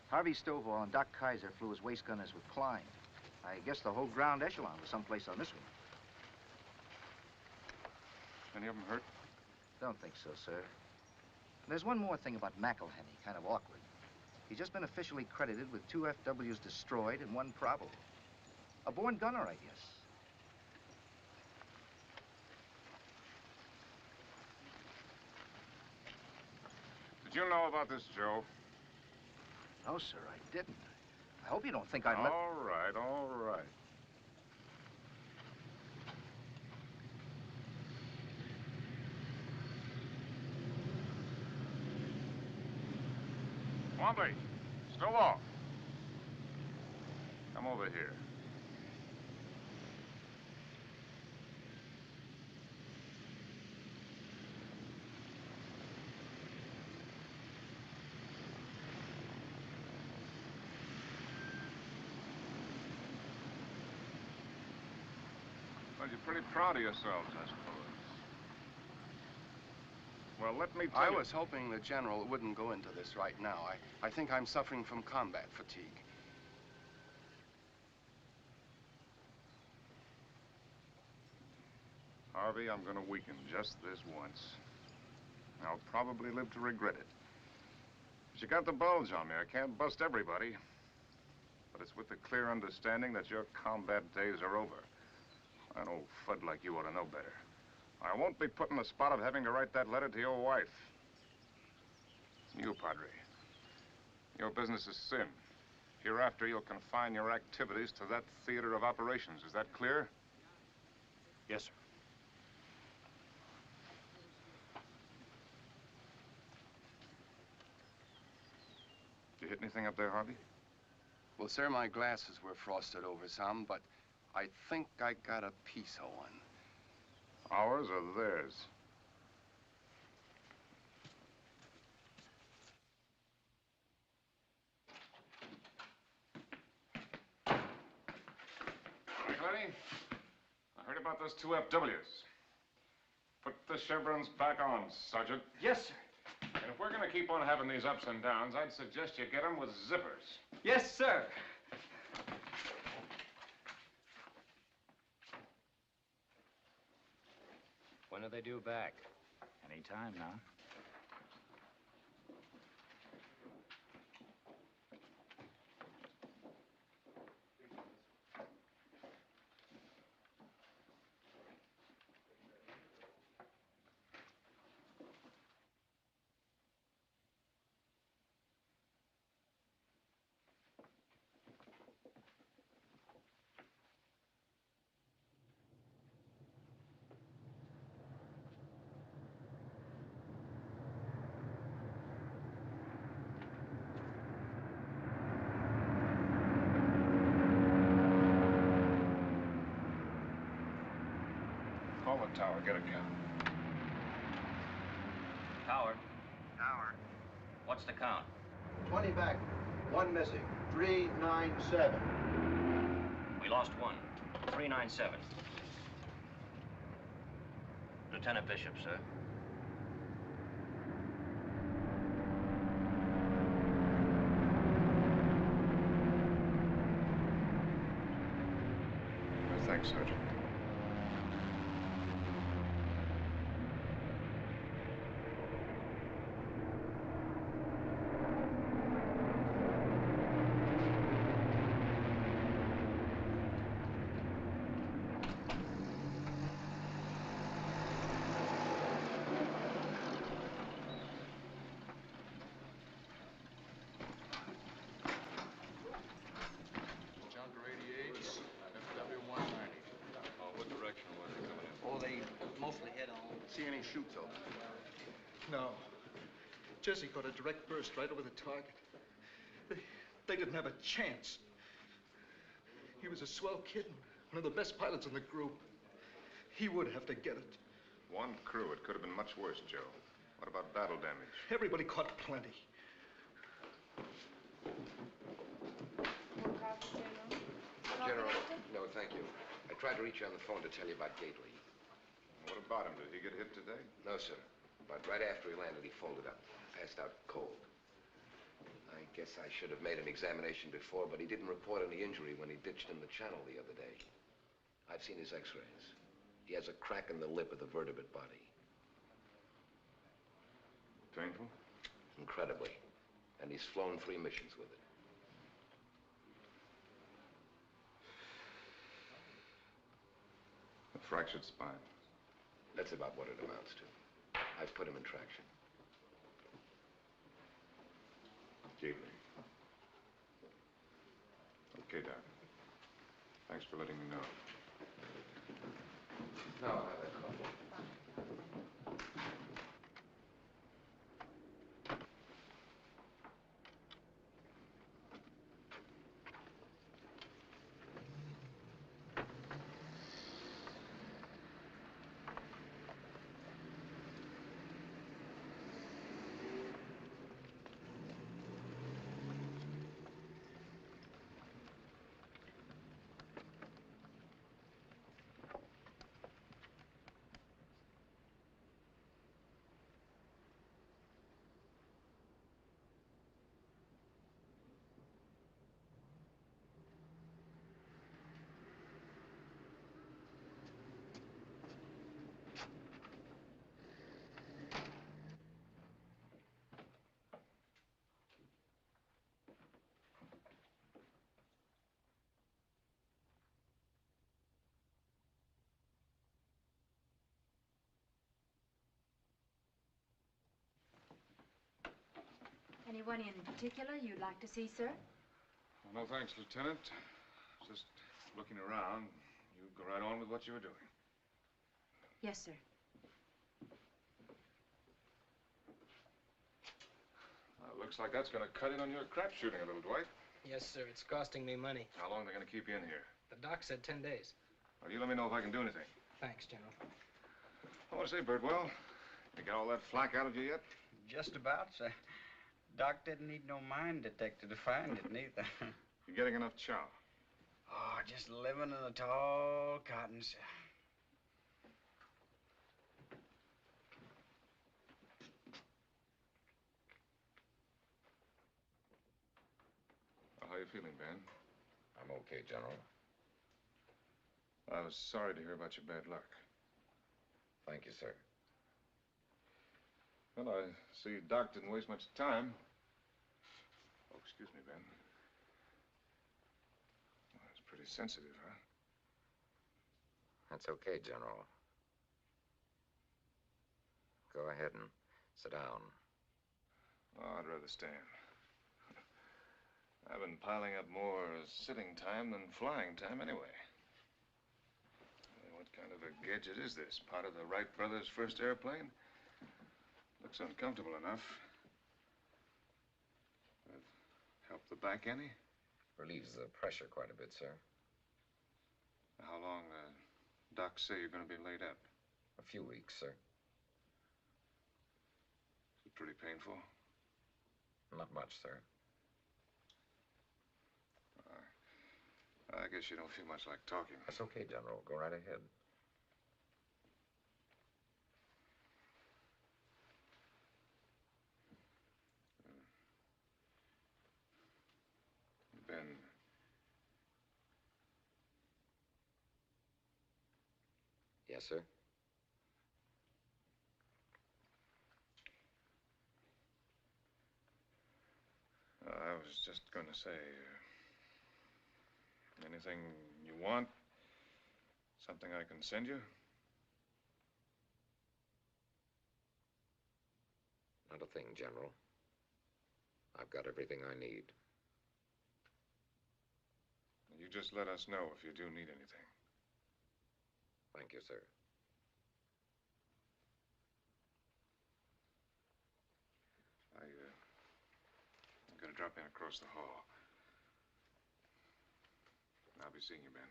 Speaker 21: Harvey Stovall and Doc Kaiser flew as waist gunners with Klein. I guess the whole ground echelon was someplace on this one.
Speaker 10: Any of them hurt?
Speaker 21: Don't think so, sir. There's one more thing about McElhenney, kind of awkward. He's just been officially credited with 2 FWs destroyed and 1 probable. A born gunner, I guess.
Speaker 10: Did you know about this, Joe?
Speaker 21: No, sir, I didn't. I hope you don't think I'd let...
Speaker 10: All right, all right. Twombly, Stovall. Come over here. Well, you're pretty proud of yourselves, I suppose. Well, let me tell you...
Speaker 16: I was hoping the General wouldn't go into this right now. I think I'm suffering from combat fatigue.
Speaker 10: Harvey, I'm going to weaken just this once. I'll probably live to regret it. But you got the bulge on me. I can't bust everybody. But it's with the clear understanding that your combat days are over. An old fud like you ought to know better. I won't be put in the spot of having to write that letter to your wife. You, Padre. Your business is sin. Hereafter, you'll confine your activities to that theater of operations. Is that clear?
Speaker 9: Yes, sir.
Speaker 10: Did you hit anything up there, Harvey?
Speaker 16: Well, sir, my glasses were frosted over some, but I think I got a piece of one.
Speaker 10: Ours or theirs? McElhenney, I heard about those 2 FWs. Put the chevrons back on, Sergeant.
Speaker 21: Yes, sir.
Speaker 10: And if we're going to keep on having these ups and downs, I'd suggest you get them with zippers.
Speaker 21: Yes, sir.
Speaker 3: When are they due back? Any time now.
Speaker 10: Call the tower, get a count.
Speaker 6: Tower. Tower. What's the count?
Speaker 4: 20 back. 1 missing. 397.
Speaker 6: We lost 1. 397. Lieutenant Bishop, sir.
Speaker 10: Thanks, Sergeant.
Speaker 23: Junker 88s, FW190.
Speaker 12: What direction were they coming in?
Speaker 20: Oh, they mostly head on.
Speaker 16: See any chutes open?
Speaker 9: No.
Speaker 1: Jesse got a direct burst right over the target. They didn't have a chance. He was a swell kid, one of the best pilots in the group. He would have to get it.
Speaker 10: One crew. It could have been much worse, Joe. What about battle damage?
Speaker 1: Everybody caught plenty.
Speaker 14: General, no, thank you. I tried to reach you on the phone to tell you about Gately.
Speaker 10: What about him? Did he get hit today?
Speaker 14: No, sir. But right after he landed, he folded up, passed out cold. I guess I should have made an examination before, but he didn't report any injury when he ditched in the channel the other day. I've seen his x-rays. He has a crack in the lip of the vertebrate body.
Speaker 10: Painful?
Speaker 14: Incredibly. And he's flown 3 missions with it.
Speaker 10: A fractured spine.
Speaker 14: That's about what it amounts to. I've put him in traction.
Speaker 10: Gately. Okay, Doc. Thanks for letting me know.
Speaker 14: No, I'll have that coffee.
Speaker 7: Anyone in particular you'd like to see, sir?
Speaker 10: Well, no thanks, Lieutenant. Just looking around. You go right on with what you were doing.
Speaker 7: Yes, sir.
Speaker 10: Well, looks like that's going to cut in on your crap shooting a little, Dwight.
Speaker 19: Yes, sir. It's costing me money.
Speaker 10: How long are they going to keep you in here?
Speaker 19: The doc said 10 days.
Speaker 10: Well, you let me know if I can do anything.
Speaker 19: Thanks, General.
Speaker 10: I want to say, Birdwell, you got all that flack out of you yet?
Speaker 8: Just about, sir. Doc didn't need no mine detector to find it, neither.
Speaker 10: You getting enough chow?
Speaker 8: Oh, just living in a tall cotton, sir.
Speaker 10: Well, how you feeling, Ben?
Speaker 14: I'm okay, General.
Speaker 10: I was sorry to hear about your bad luck.
Speaker 14: Thank you, sir.
Speaker 10: Well, I see Doc didn't waste much time. Oh, excuse me, Ben. Well, that's pretty sensitive, huh?
Speaker 14: That's okay, General. Go ahead and sit down.
Speaker 10: Oh, I'd rather stand. I've been piling up more sitting time than flying time anyway. What kind of a gadget is this? Part of the Wright brothers' first airplane? Looks uncomfortable enough. Help the back any?
Speaker 14: Relieves the pressure quite a bit, sir.
Speaker 10: How long, Doc say you're going to be laid up?
Speaker 14: A few weeks, sir.
Speaker 10: Is it pretty painful?
Speaker 14: Not much, sir.
Speaker 10: I guess you don't feel much like talking.
Speaker 14: That's okay, General. Go right ahead.
Speaker 10: Ben.
Speaker 14: Yes, sir?
Speaker 10: I was just going to say, anything you want? Something I can send you?
Speaker 14: Not a thing, General. I've got everything I need.
Speaker 10: You just let us know if you do need anything.
Speaker 14: Thank you, sir.
Speaker 10: drop in across the hall. I'll be seeing you, Ben.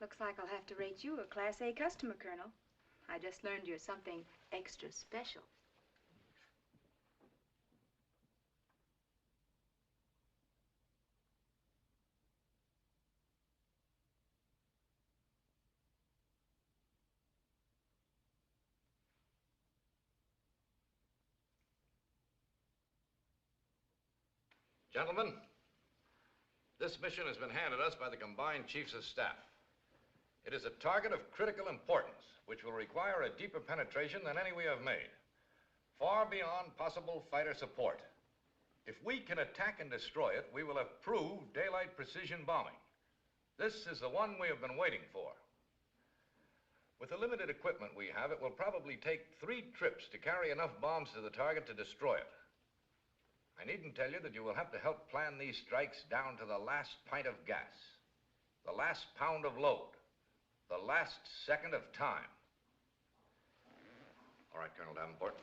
Speaker 7: Looks like I'll have to rate you a Class A customer, Colonel. I just learned you're something extra special.
Speaker 12: Gentlemen, this mission has been handed us by the combined chiefs of staff. It is a target of critical importance, which will require a deeper penetration than any we have made, far beyond possible fighter support. If we can attack and destroy it, we will have proved daylight precision bombing. This is the one we have been waiting for. With the limited equipment we have, it will probably take 3 trips to carry enough bombs to the target to destroy it. I needn't tell you that you will have to help plan these strikes down to the last pint of gas, the last pound of load, the last second of time. All right, Colonel Davenport.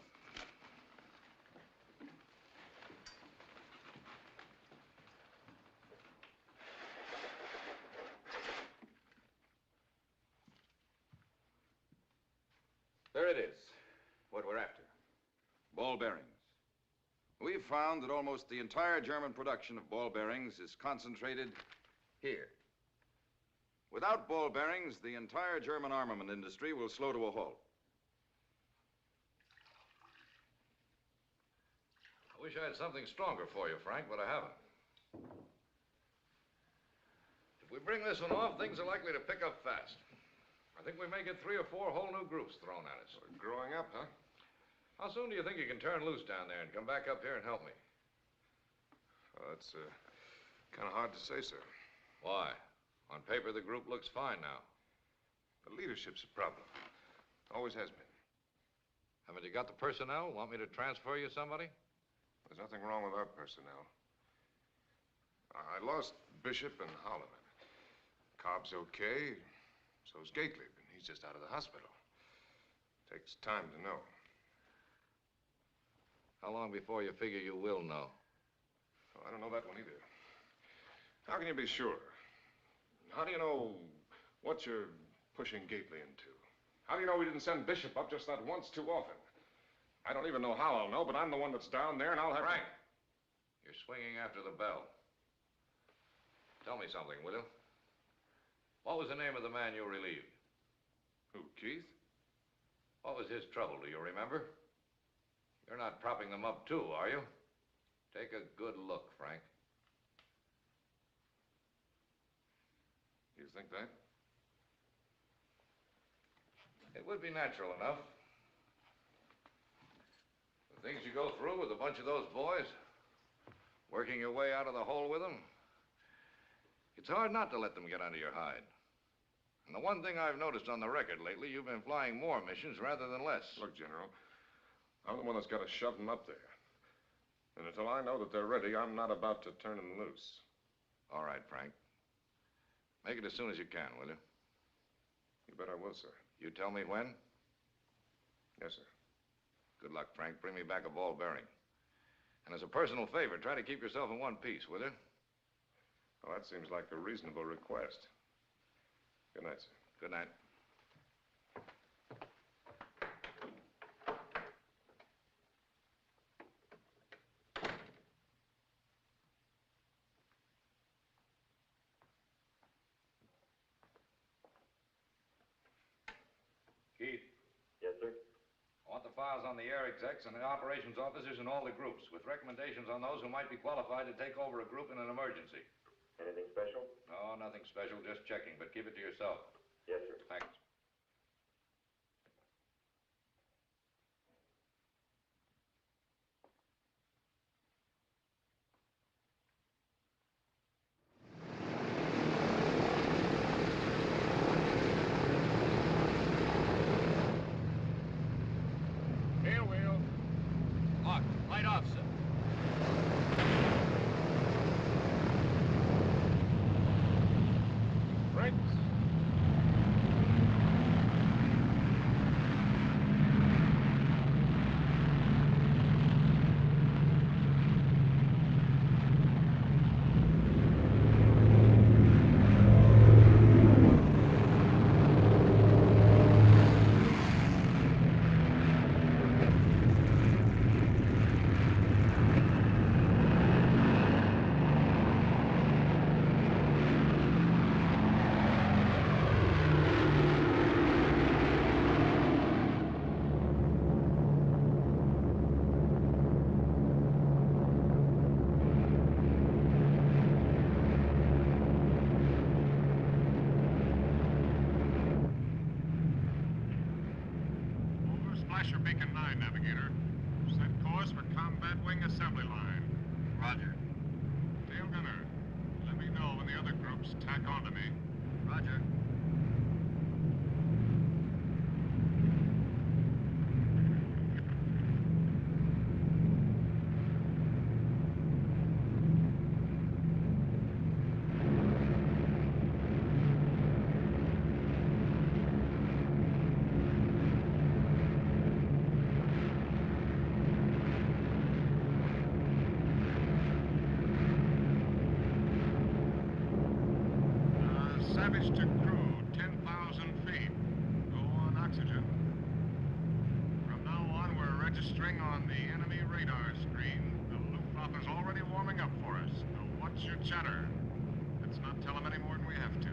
Speaker 5: There it is, what we're after. Ball bearings. We've found that almost the entire German production of ball bearings is concentrated here. Without ball bearings, the entire German armament industry will slow to a halt.
Speaker 12: I wish I had something stronger for you, Frank, but I haven't. If we bring this one off, things are likely to pick up fast. I think we may get 3 or 4 whole new groups thrown at us.
Speaker 10: We're growing up, huh?
Speaker 12: How soon do you think you can turn loose down there and come back up here and help me?
Speaker 10: Well, that's kind of hard to say, sir.
Speaker 12: Why? On paper, the group looks fine now.
Speaker 10: The leadership's a problem. Always has been.
Speaker 12: Haven't you got the personnel? Want me to transfer you somebody?
Speaker 10: There's nothing wrong with our personnel. I lost Bishop and Holloman. Cobb's okay. So's Gately, but he's just out of the hospital. Takes time to know.
Speaker 12: How long before you figure you will know?
Speaker 10: Oh, I don't know that one either. How can you be sure? How do you know what you're pushing Gately into? How do you know we didn't send Bishop up just that once too often? I don't even know how I'll know, but I'm the one that's down there, and I'll have
Speaker 12: Frank, you're swinging after the bell. Tell me something, will you? What was the name of the man you relieved?
Speaker 10: Who, Keith?
Speaker 12: What was his trouble, do you remember? You're not propping them up too, are you? Take a good look, Frank.
Speaker 10: You think that?
Speaker 12: It would be natural enough. The things you go through with a bunch of those boys, working your way out of the hole with them, it's hard not to let them get under your hide. And the one thing I've noticed on the record lately, you've been flying more missions rather than less.
Speaker 10: Look, General, I'm the one that's got to shove them up there. And until I know that they're ready, I'm not about to turn them loose.
Speaker 12: All right, Frank. Make it as soon as you can, will you?
Speaker 10: You bet I will, sir.
Speaker 12: You tell me when?
Speaker 10: Yes, sir.
Speaker 12: Good luck, Frank. Bring me back a ball bearing. And as a personal favor, try to keep yourself in one piece, will you?
Speaker 10: Well, that seems like a reasonable request. Good night, sir.
Speaker 12: Good night. Keith.
Speaker 2: Yes, sir.
Speaker 12: I want the files on the air execs and the operations officers in all the groups, with recommendations on those who might be qualified to take over a group in an emergency.
Speaker 2: Anything special?
Speaker 12: No, nothing special, just checking, but keep it to yourself.
Speaker 2: Yes, sir.
Speaker 12: Thanks. right.
Speaker 11: Flasher Beacon 9, Navigator. Set course for Combat Wing Assembly Line.
Speaker 4: Roger.
Speaker 11: Tail gunner, let me know when the other groups tack onto me.
Speaker 4: Roger.
Speaker 11: Savage to crew, 10,000 feet. Go on oxygen. From now on, we're registering on the enemy radar screen. The Luftwaffe's already warming up for us. So what's your chatter? Let's not tell them any more than we have to.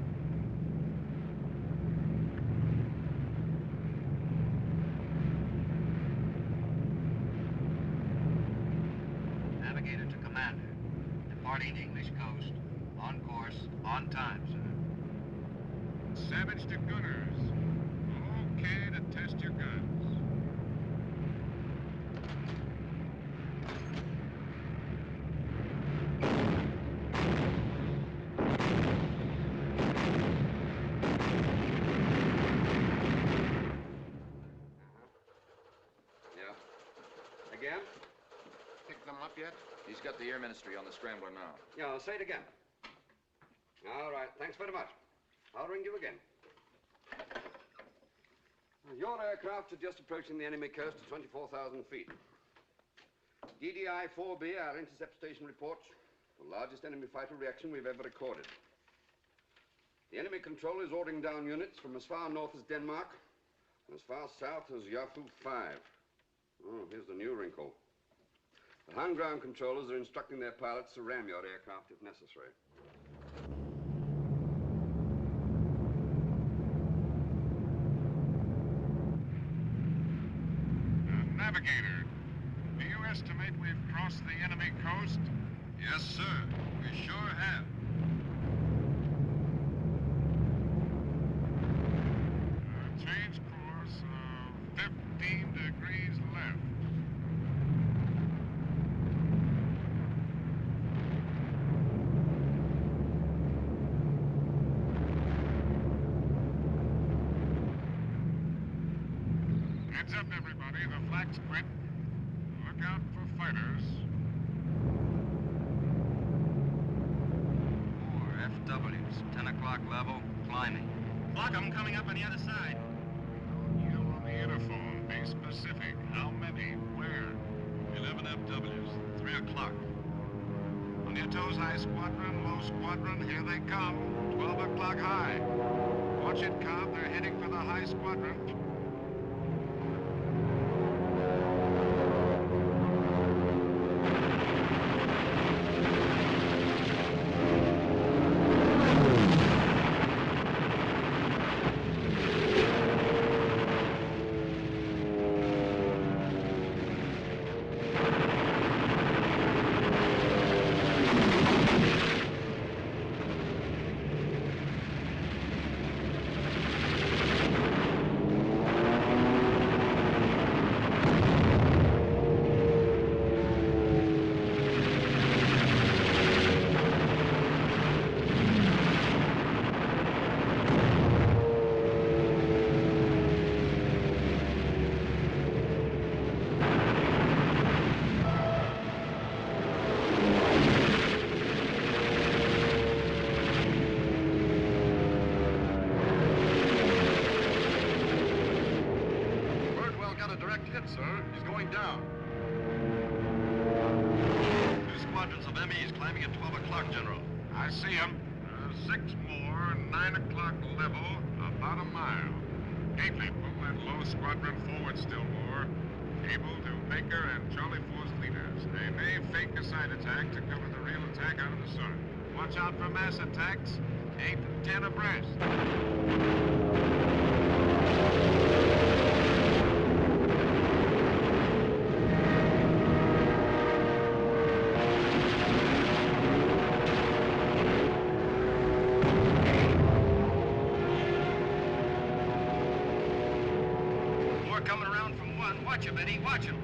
Speaker 4: Navigator to Commander. Departing English coast. On course, on time, sir.
Speaker 11: Savage to gunners. Okay to test your guns.
Speaker 15: Yeah. Again?
Speaker 16: Picked them up yet?
Speaker 5: He's got the Air Ministry on the scrambler now.
Speaker 15: Yeah, say it again. All right, thanks very much. I'll ring you again. Your aircraft are just approaching the enemy coast at 24,000 feet. DDI-4B, our intercept station reports the largest enemy fighter reaction we've ever recorded. The enemy control is ordering down units from as far north as Denmark and as far south as Yahoo 5. Oh, here's the new wrinkle. The ground controllers are instructing their pilots to ram your aircraft if necessary.
Speaker 11: Navigator, do you estimate we've crossed the enemy coast?
Speaker 5: Yes, sir. We sure have.
Speaker 11: Change course, 15 degrees left. Heads up, everybody. The flag's quit. Look out for fighters.
Speaker 4: More FWs, 10 o'clock level, climbing. Block 'em coming up on the other side.
Speaker 11: You on the interphone. Be specific. How many? Where?
Speaker 4: 11 FWs, 3 o'clock.
Speaker 11: On your toes, high squadron, low squadron. Here they come. 12 o'clock high. Watch it, Cobb. They're heading for the high squadron.
Speaker 16: hit, sir. He's going down. 2 squadrons of MEs climbing at 12 o'clock, General.
Speaker 11: I see him. 6 more, 9 o'clock level, about a mile. Gately, pull that low squadron forward still more. Cable to Baker and Charlie Force leaders. They may fake a side attack to cover the real attack out of the sun. Watch out for mass attacks. 8 and 10 abreast.
Speaker 16: More coming around from 1. Watch him, Eddie. Watch him.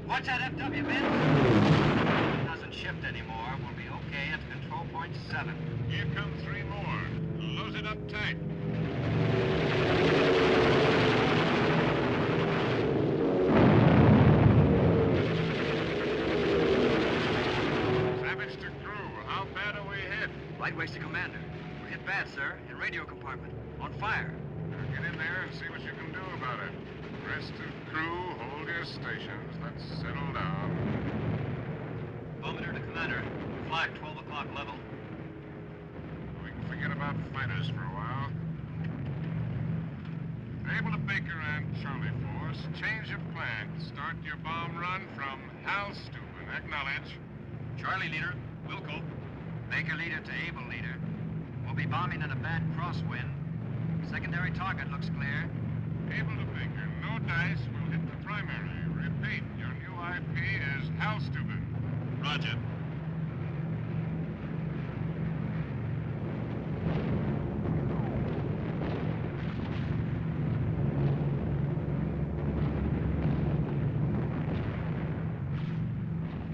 Speaker 4: Watch that FW, Ben. It doesn't shift anymore. We'll be okay at control point 7.
Speaker 11: Here come 3 more. Close it up tight. Savage to crew. How bad are we hit?
Speaker 4: Right waist to commander. We're hit bad, sir. In radio compartment. On fire.
Speaker 11: Now get in there and see what you can do about it. Rest of crew, hold your stations. Let's settle down.
Speaker 4: Bombardier to commander. Flag 12 o'clock level.
Speaker 11: We can forget about fighters for a while. Able to Baker and Charlie Force, change of plan. Start your bomb run from Hal Steuben. Acknowledge.
Speaker 4: Charlie leader, Wilco. Baker leader to Able leader. We'll be bombing in a bad crosswind. Secondary target looks clear.
Speaker 11: Able to Baker, no dice, we'll hit the primary. Repeat, your new IP is Hal Steuben.
Speaker 4: Roger.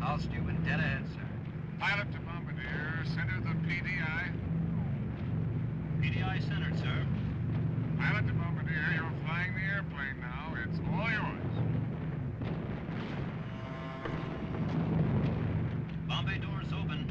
Speaker 4: Hal Steuben, dead ahead, sir.
Speaker 11: Pilot to Bombardier, center the PDI.
Speaker 4: PDI centered, sir.
Speaker 11: Pilot to Bombardier, you're flying the airplane now. It's all yours.
Speaker 4: Bombay doors open.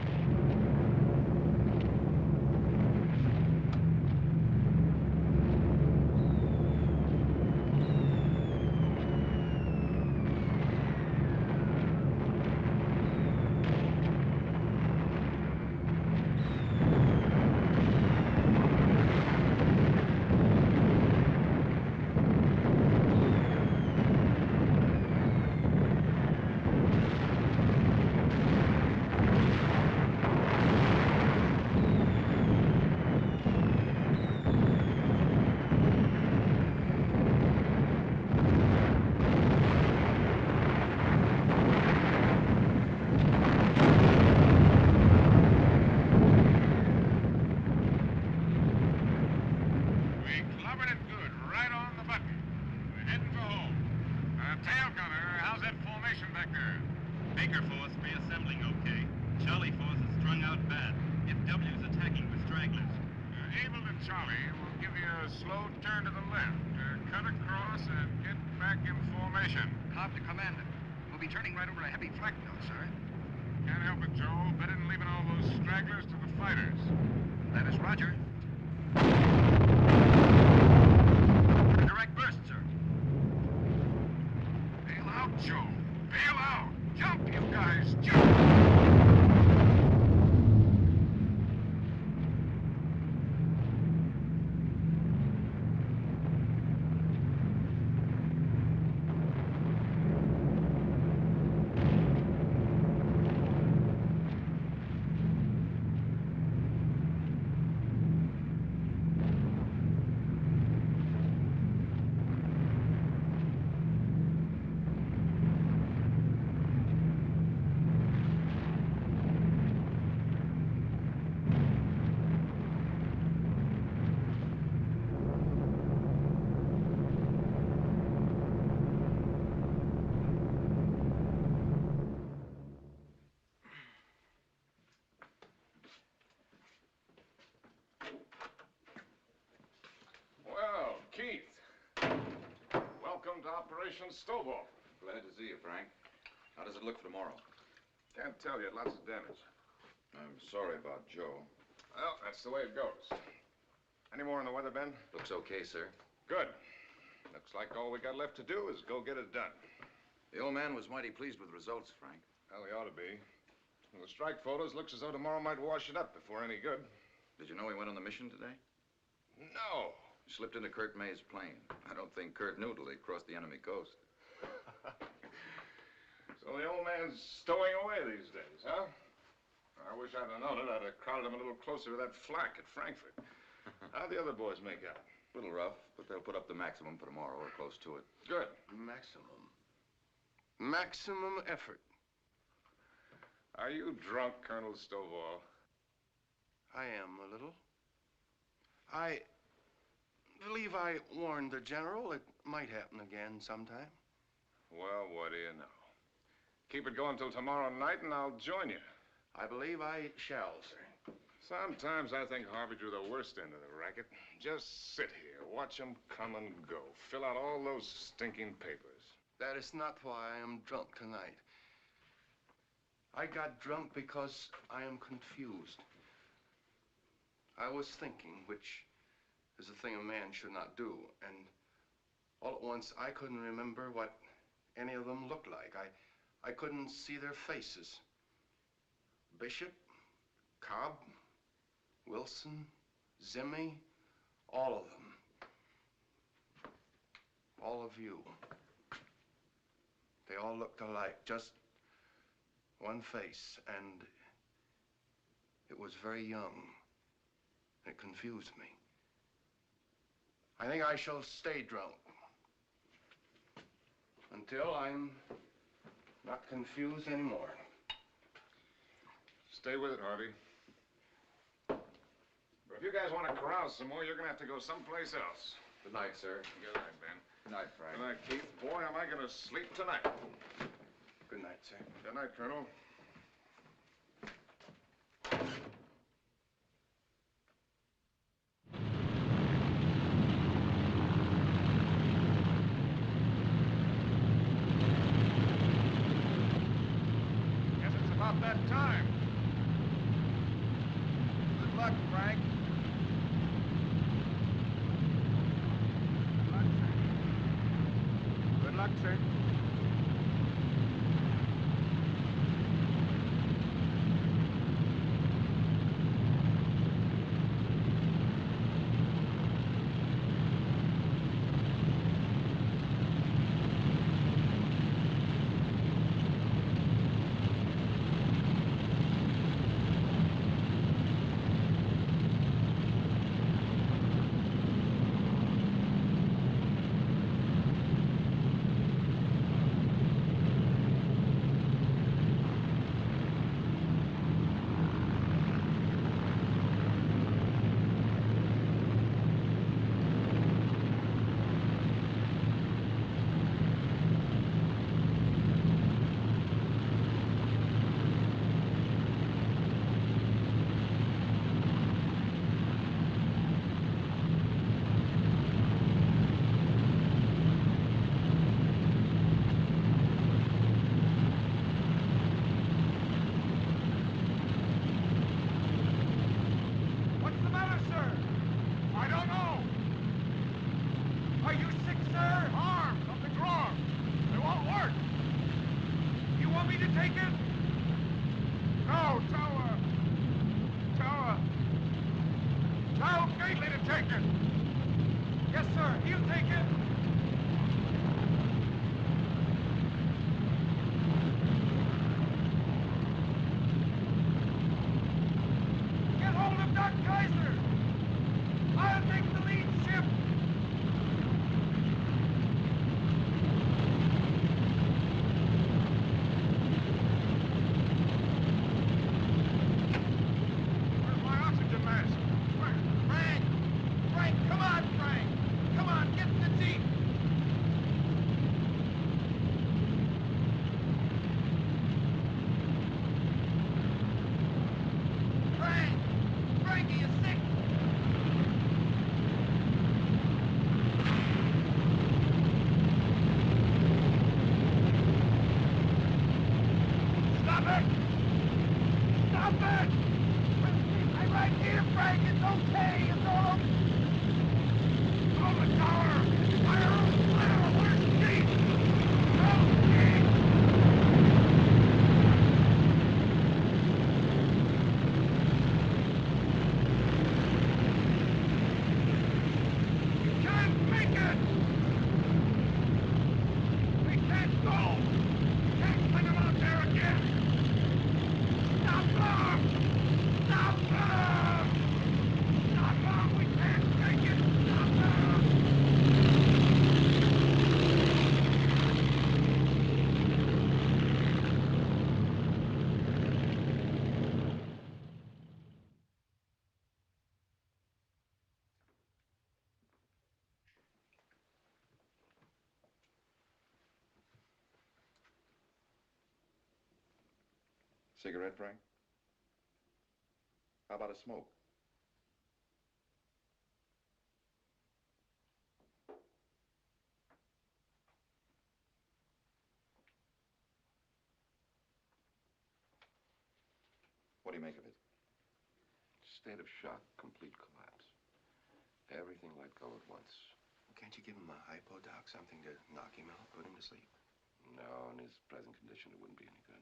Speaker 17: Baker force reassembling okay. Charlie force is strung out bad. If W's attacking with stragglers.
Speaker 11: Able to Charlie will give you a slow turn to the left. Cut across and get back in formation.
Speaker 15: Cobb to Commander. We'll be turning right over a heavy flak now, sir.
Speaker 11: Can't help it, Joe. Better than leaving all those stragglers to the fighters.
Speaker 15: That is Roger. Direct burst, sir.
Speaker 11: Bail out, Joe. Bail out. Jump, you guys. Jump! Well, Keith. Welcome to Operation Stovall.
Speaker 5: Glad to see you, Frank. How does it look for tomorrow?
Speaker 11: Can't tell you. Lots of damage.
Speaker 5: I'm sorry about Joe.
Speaker 11: Well, that's the way it goes. Any more on the weather, Ben?
Speaker 5: Looks okay, sir.
Speaker 11: Good. Looks like all we got left to do is go get it done.
Speaker 5: The old man was mighty pleased with the results, Frank.
Speaker 11: Well, he ought to be. Well, the strike photos looks as though tomorrow might wash it up before any good.
Speaker 5: Did you know he went on the mission today?
Speaker 11: No.
Speaker 5: He slipped into Kurt May's plane. I don't think Kurt knew till he crossed the enemy coast.
Speaker 11: So the old man's stowing away these days, huh? I wish I'd have known it. I'd have crowded him a little closer to that flak at Frankfurt. How'd the other boys make out?
Speaker 5: A little rough, but they'll put up the maximum for tomorrow or close to it.
Speaker 11: Good.
Speaker 16: Maximum. Maximum effort.
Speaker 11: Are you drunk, Colonel Stovall?
Speaker 16: I am a little. I believe I warned the general it might happen again sometime.
Speaker 11: Well, what do you know? Keep it going till tomorrow night and I'll join you.
Speaker 16: I believe I shall, sir.
Speaker 11: Sometimes I think Harvey drew the worst end of the racket. Just sit here, watch them come and go. Fill out all those stinking papers.
Speaker 16: That is not why I am drunk tonight. I got drunk because I am confused. I was thinking, which is a thing a man should not do, and all at once I couldn't remember what any of them looked like. I couldn't see their faces. Bishop, Cobb, Wilson, Zimmy, all of them. All of you. They all looked alike, just one face, and it was very young. It confused me. I think I shall stay drunk until I'm not confused anymore.
Speaker 11: Stay with it, Harvey. But if you guys want to carouse some more, you're going to have to go someplace else.
Speaker 5: Good night, sir.
Speaker 11: Good night, Ben.
Speaker 5: Good night, Frank.
Speaker 11: Good night, Keith. Boy, am I going to sleep tonight.
Speaker 16: Good night, sir.
Speaker 11: Good night, Colonel. Guess it's about that time.
Speaker 16: Good luck, Frank.
Speaker 11: Good luck, sir. take it? No, Tower. Tower. Tell Gately to take it. Yes, sir. He'll take it. Get hold of Doc Kaiser. I'll take the lead ship. Where's my oxygen mask? Frank! Frank, come on, Frank! Come on, get in the Jeep! Frank! Frankie, you sick? Stop it! Stop it! I'm right here, Frank. It's okay. It's all okay. Oh, the tower! Fire! Fire! Where's Chief? Help, Chief! We can't make it! We can't go! Can't send him out there again! Stop them! Stop them! Stop them! We can't take it! Stop them!
Speaker 5: Cigarette, Frank? How about a smoke? What do you make of it?
Speaker 16: State of shock, complete collapse. Everything let go at once. Can't you give him a hypo, Doc? Something to knock him out, put him to sleep? No, in his present condition, it wouldn't be any good.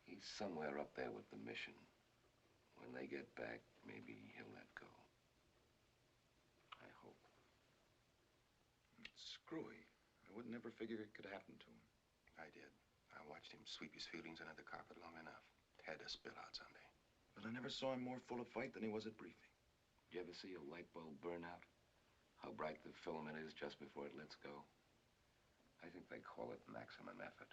Speaker 16: He's somewhere up there with the mission. When they get back, maybe he'll let go. I hope.
Speaker 5: It's screwy. I would never figure it could happen to him.
Speaker 16: I did. I watched him sweep his feelings under the carpet long enough. Had to spill out someday.
Speaker 5: But I never saw him more full of fight than he was at briefing.
Speaker 16: Did you ever see a light bulb burn out? How bright the filament is just before it lets go? I think they call it maximum effort.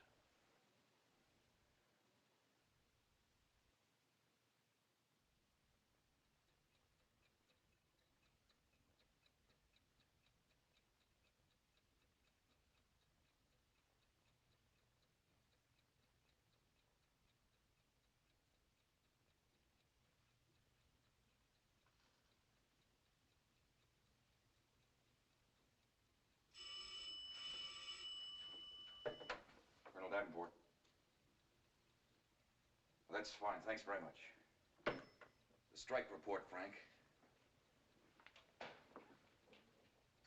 Speaker 5: Colonel Davenport. Well, that's fine. Thanks very much. The strike report, Frank.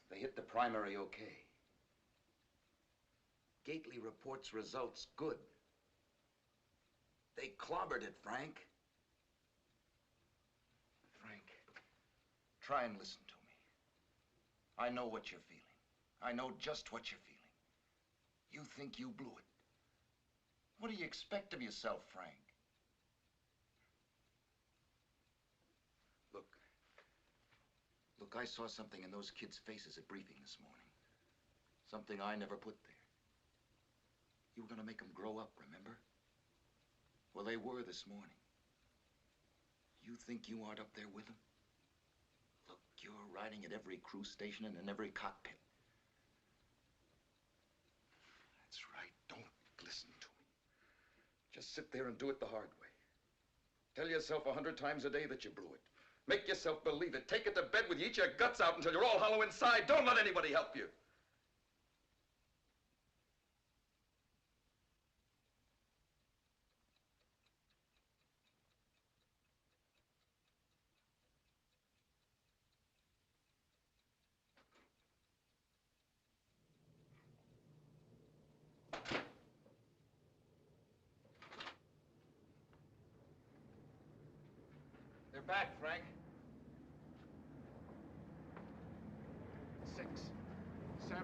Speaker 5: They hit the primary okay. Gately reports results good. They clobbered it, Frank. Frank, try and listen to me. I know what you're feeling. I know just what you're feeling. You think you blew it. What do you expect of yourself, Frank? Look, I saw something in those kids' faces at briefing this morning. Something I never put there. You were gonna make them grow up, remember? Well, they were this morning. You think you aren't up there with them? Look, you're riding at every crew station and in every cockpit. That's right. Don't listen to me. Just sit there and do it the hard way. Tell yourself 100 times a day that you blew it. Make yourself believe it. Take it to bed with you. Eat your guts out until you're all hollow inside. Don't let anybody help you.
Speaker 14: back, Frank. 6, 7.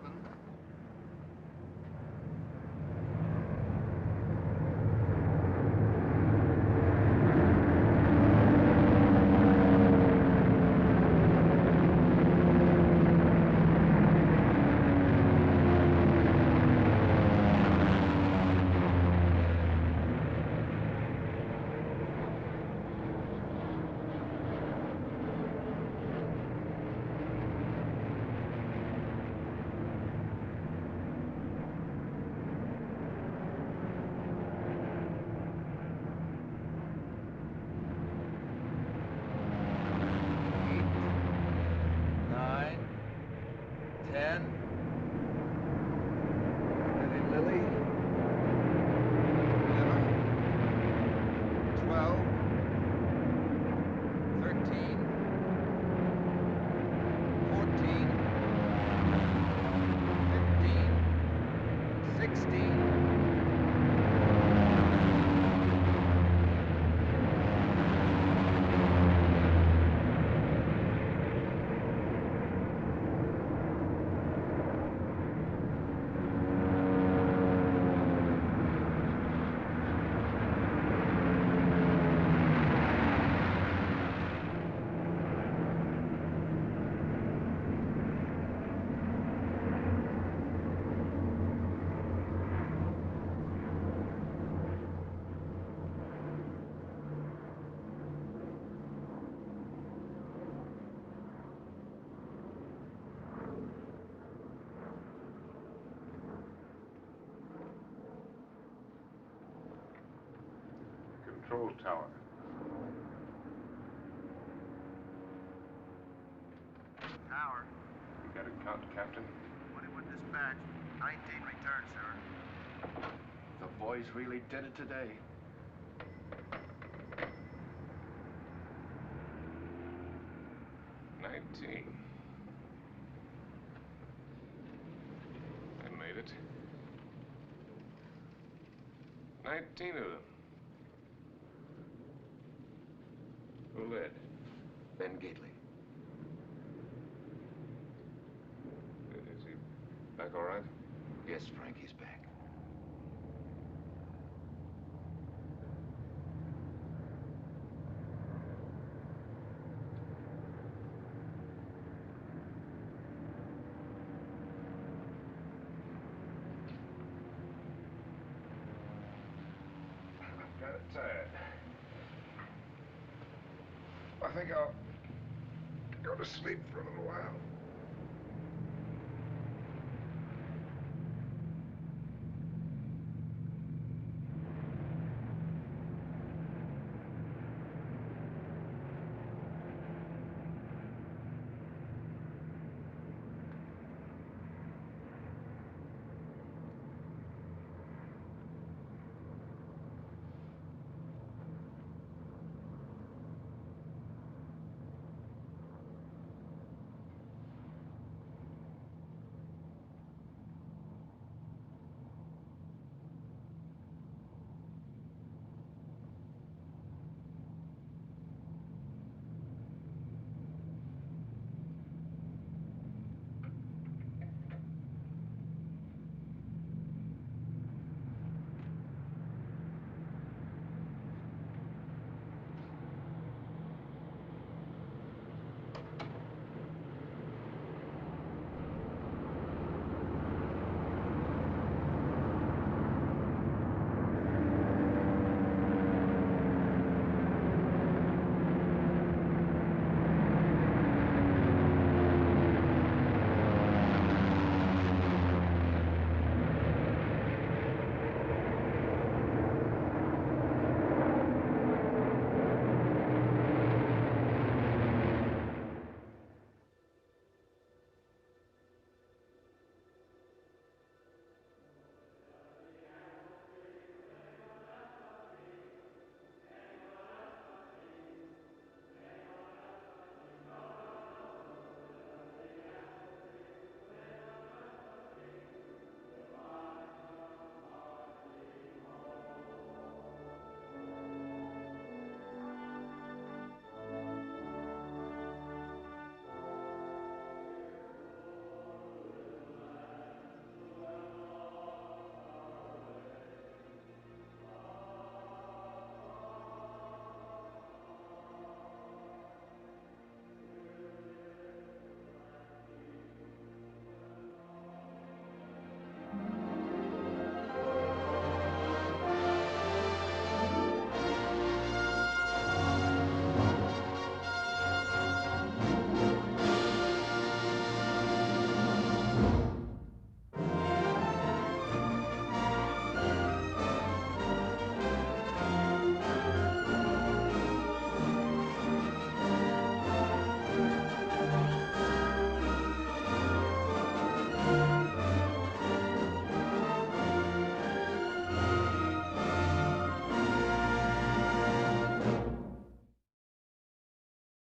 Speaker 11: Control tower.
Speaker 17: Tower.
Speaker 11: You got it count, Captain?
Speaker 17: 21 dispatch. 19 return, sir.
Speaker 16: The boys really did it today.
Speaker 10: They made it. 19 of them. Who led?
Speaker 14: Ben Gately.
Speaker 10: Is he back all right?
Speaker 14: Yes, Frank, he's back.
Speaker 10: I'm kind of tired. I think I'll go to sleep for a little while.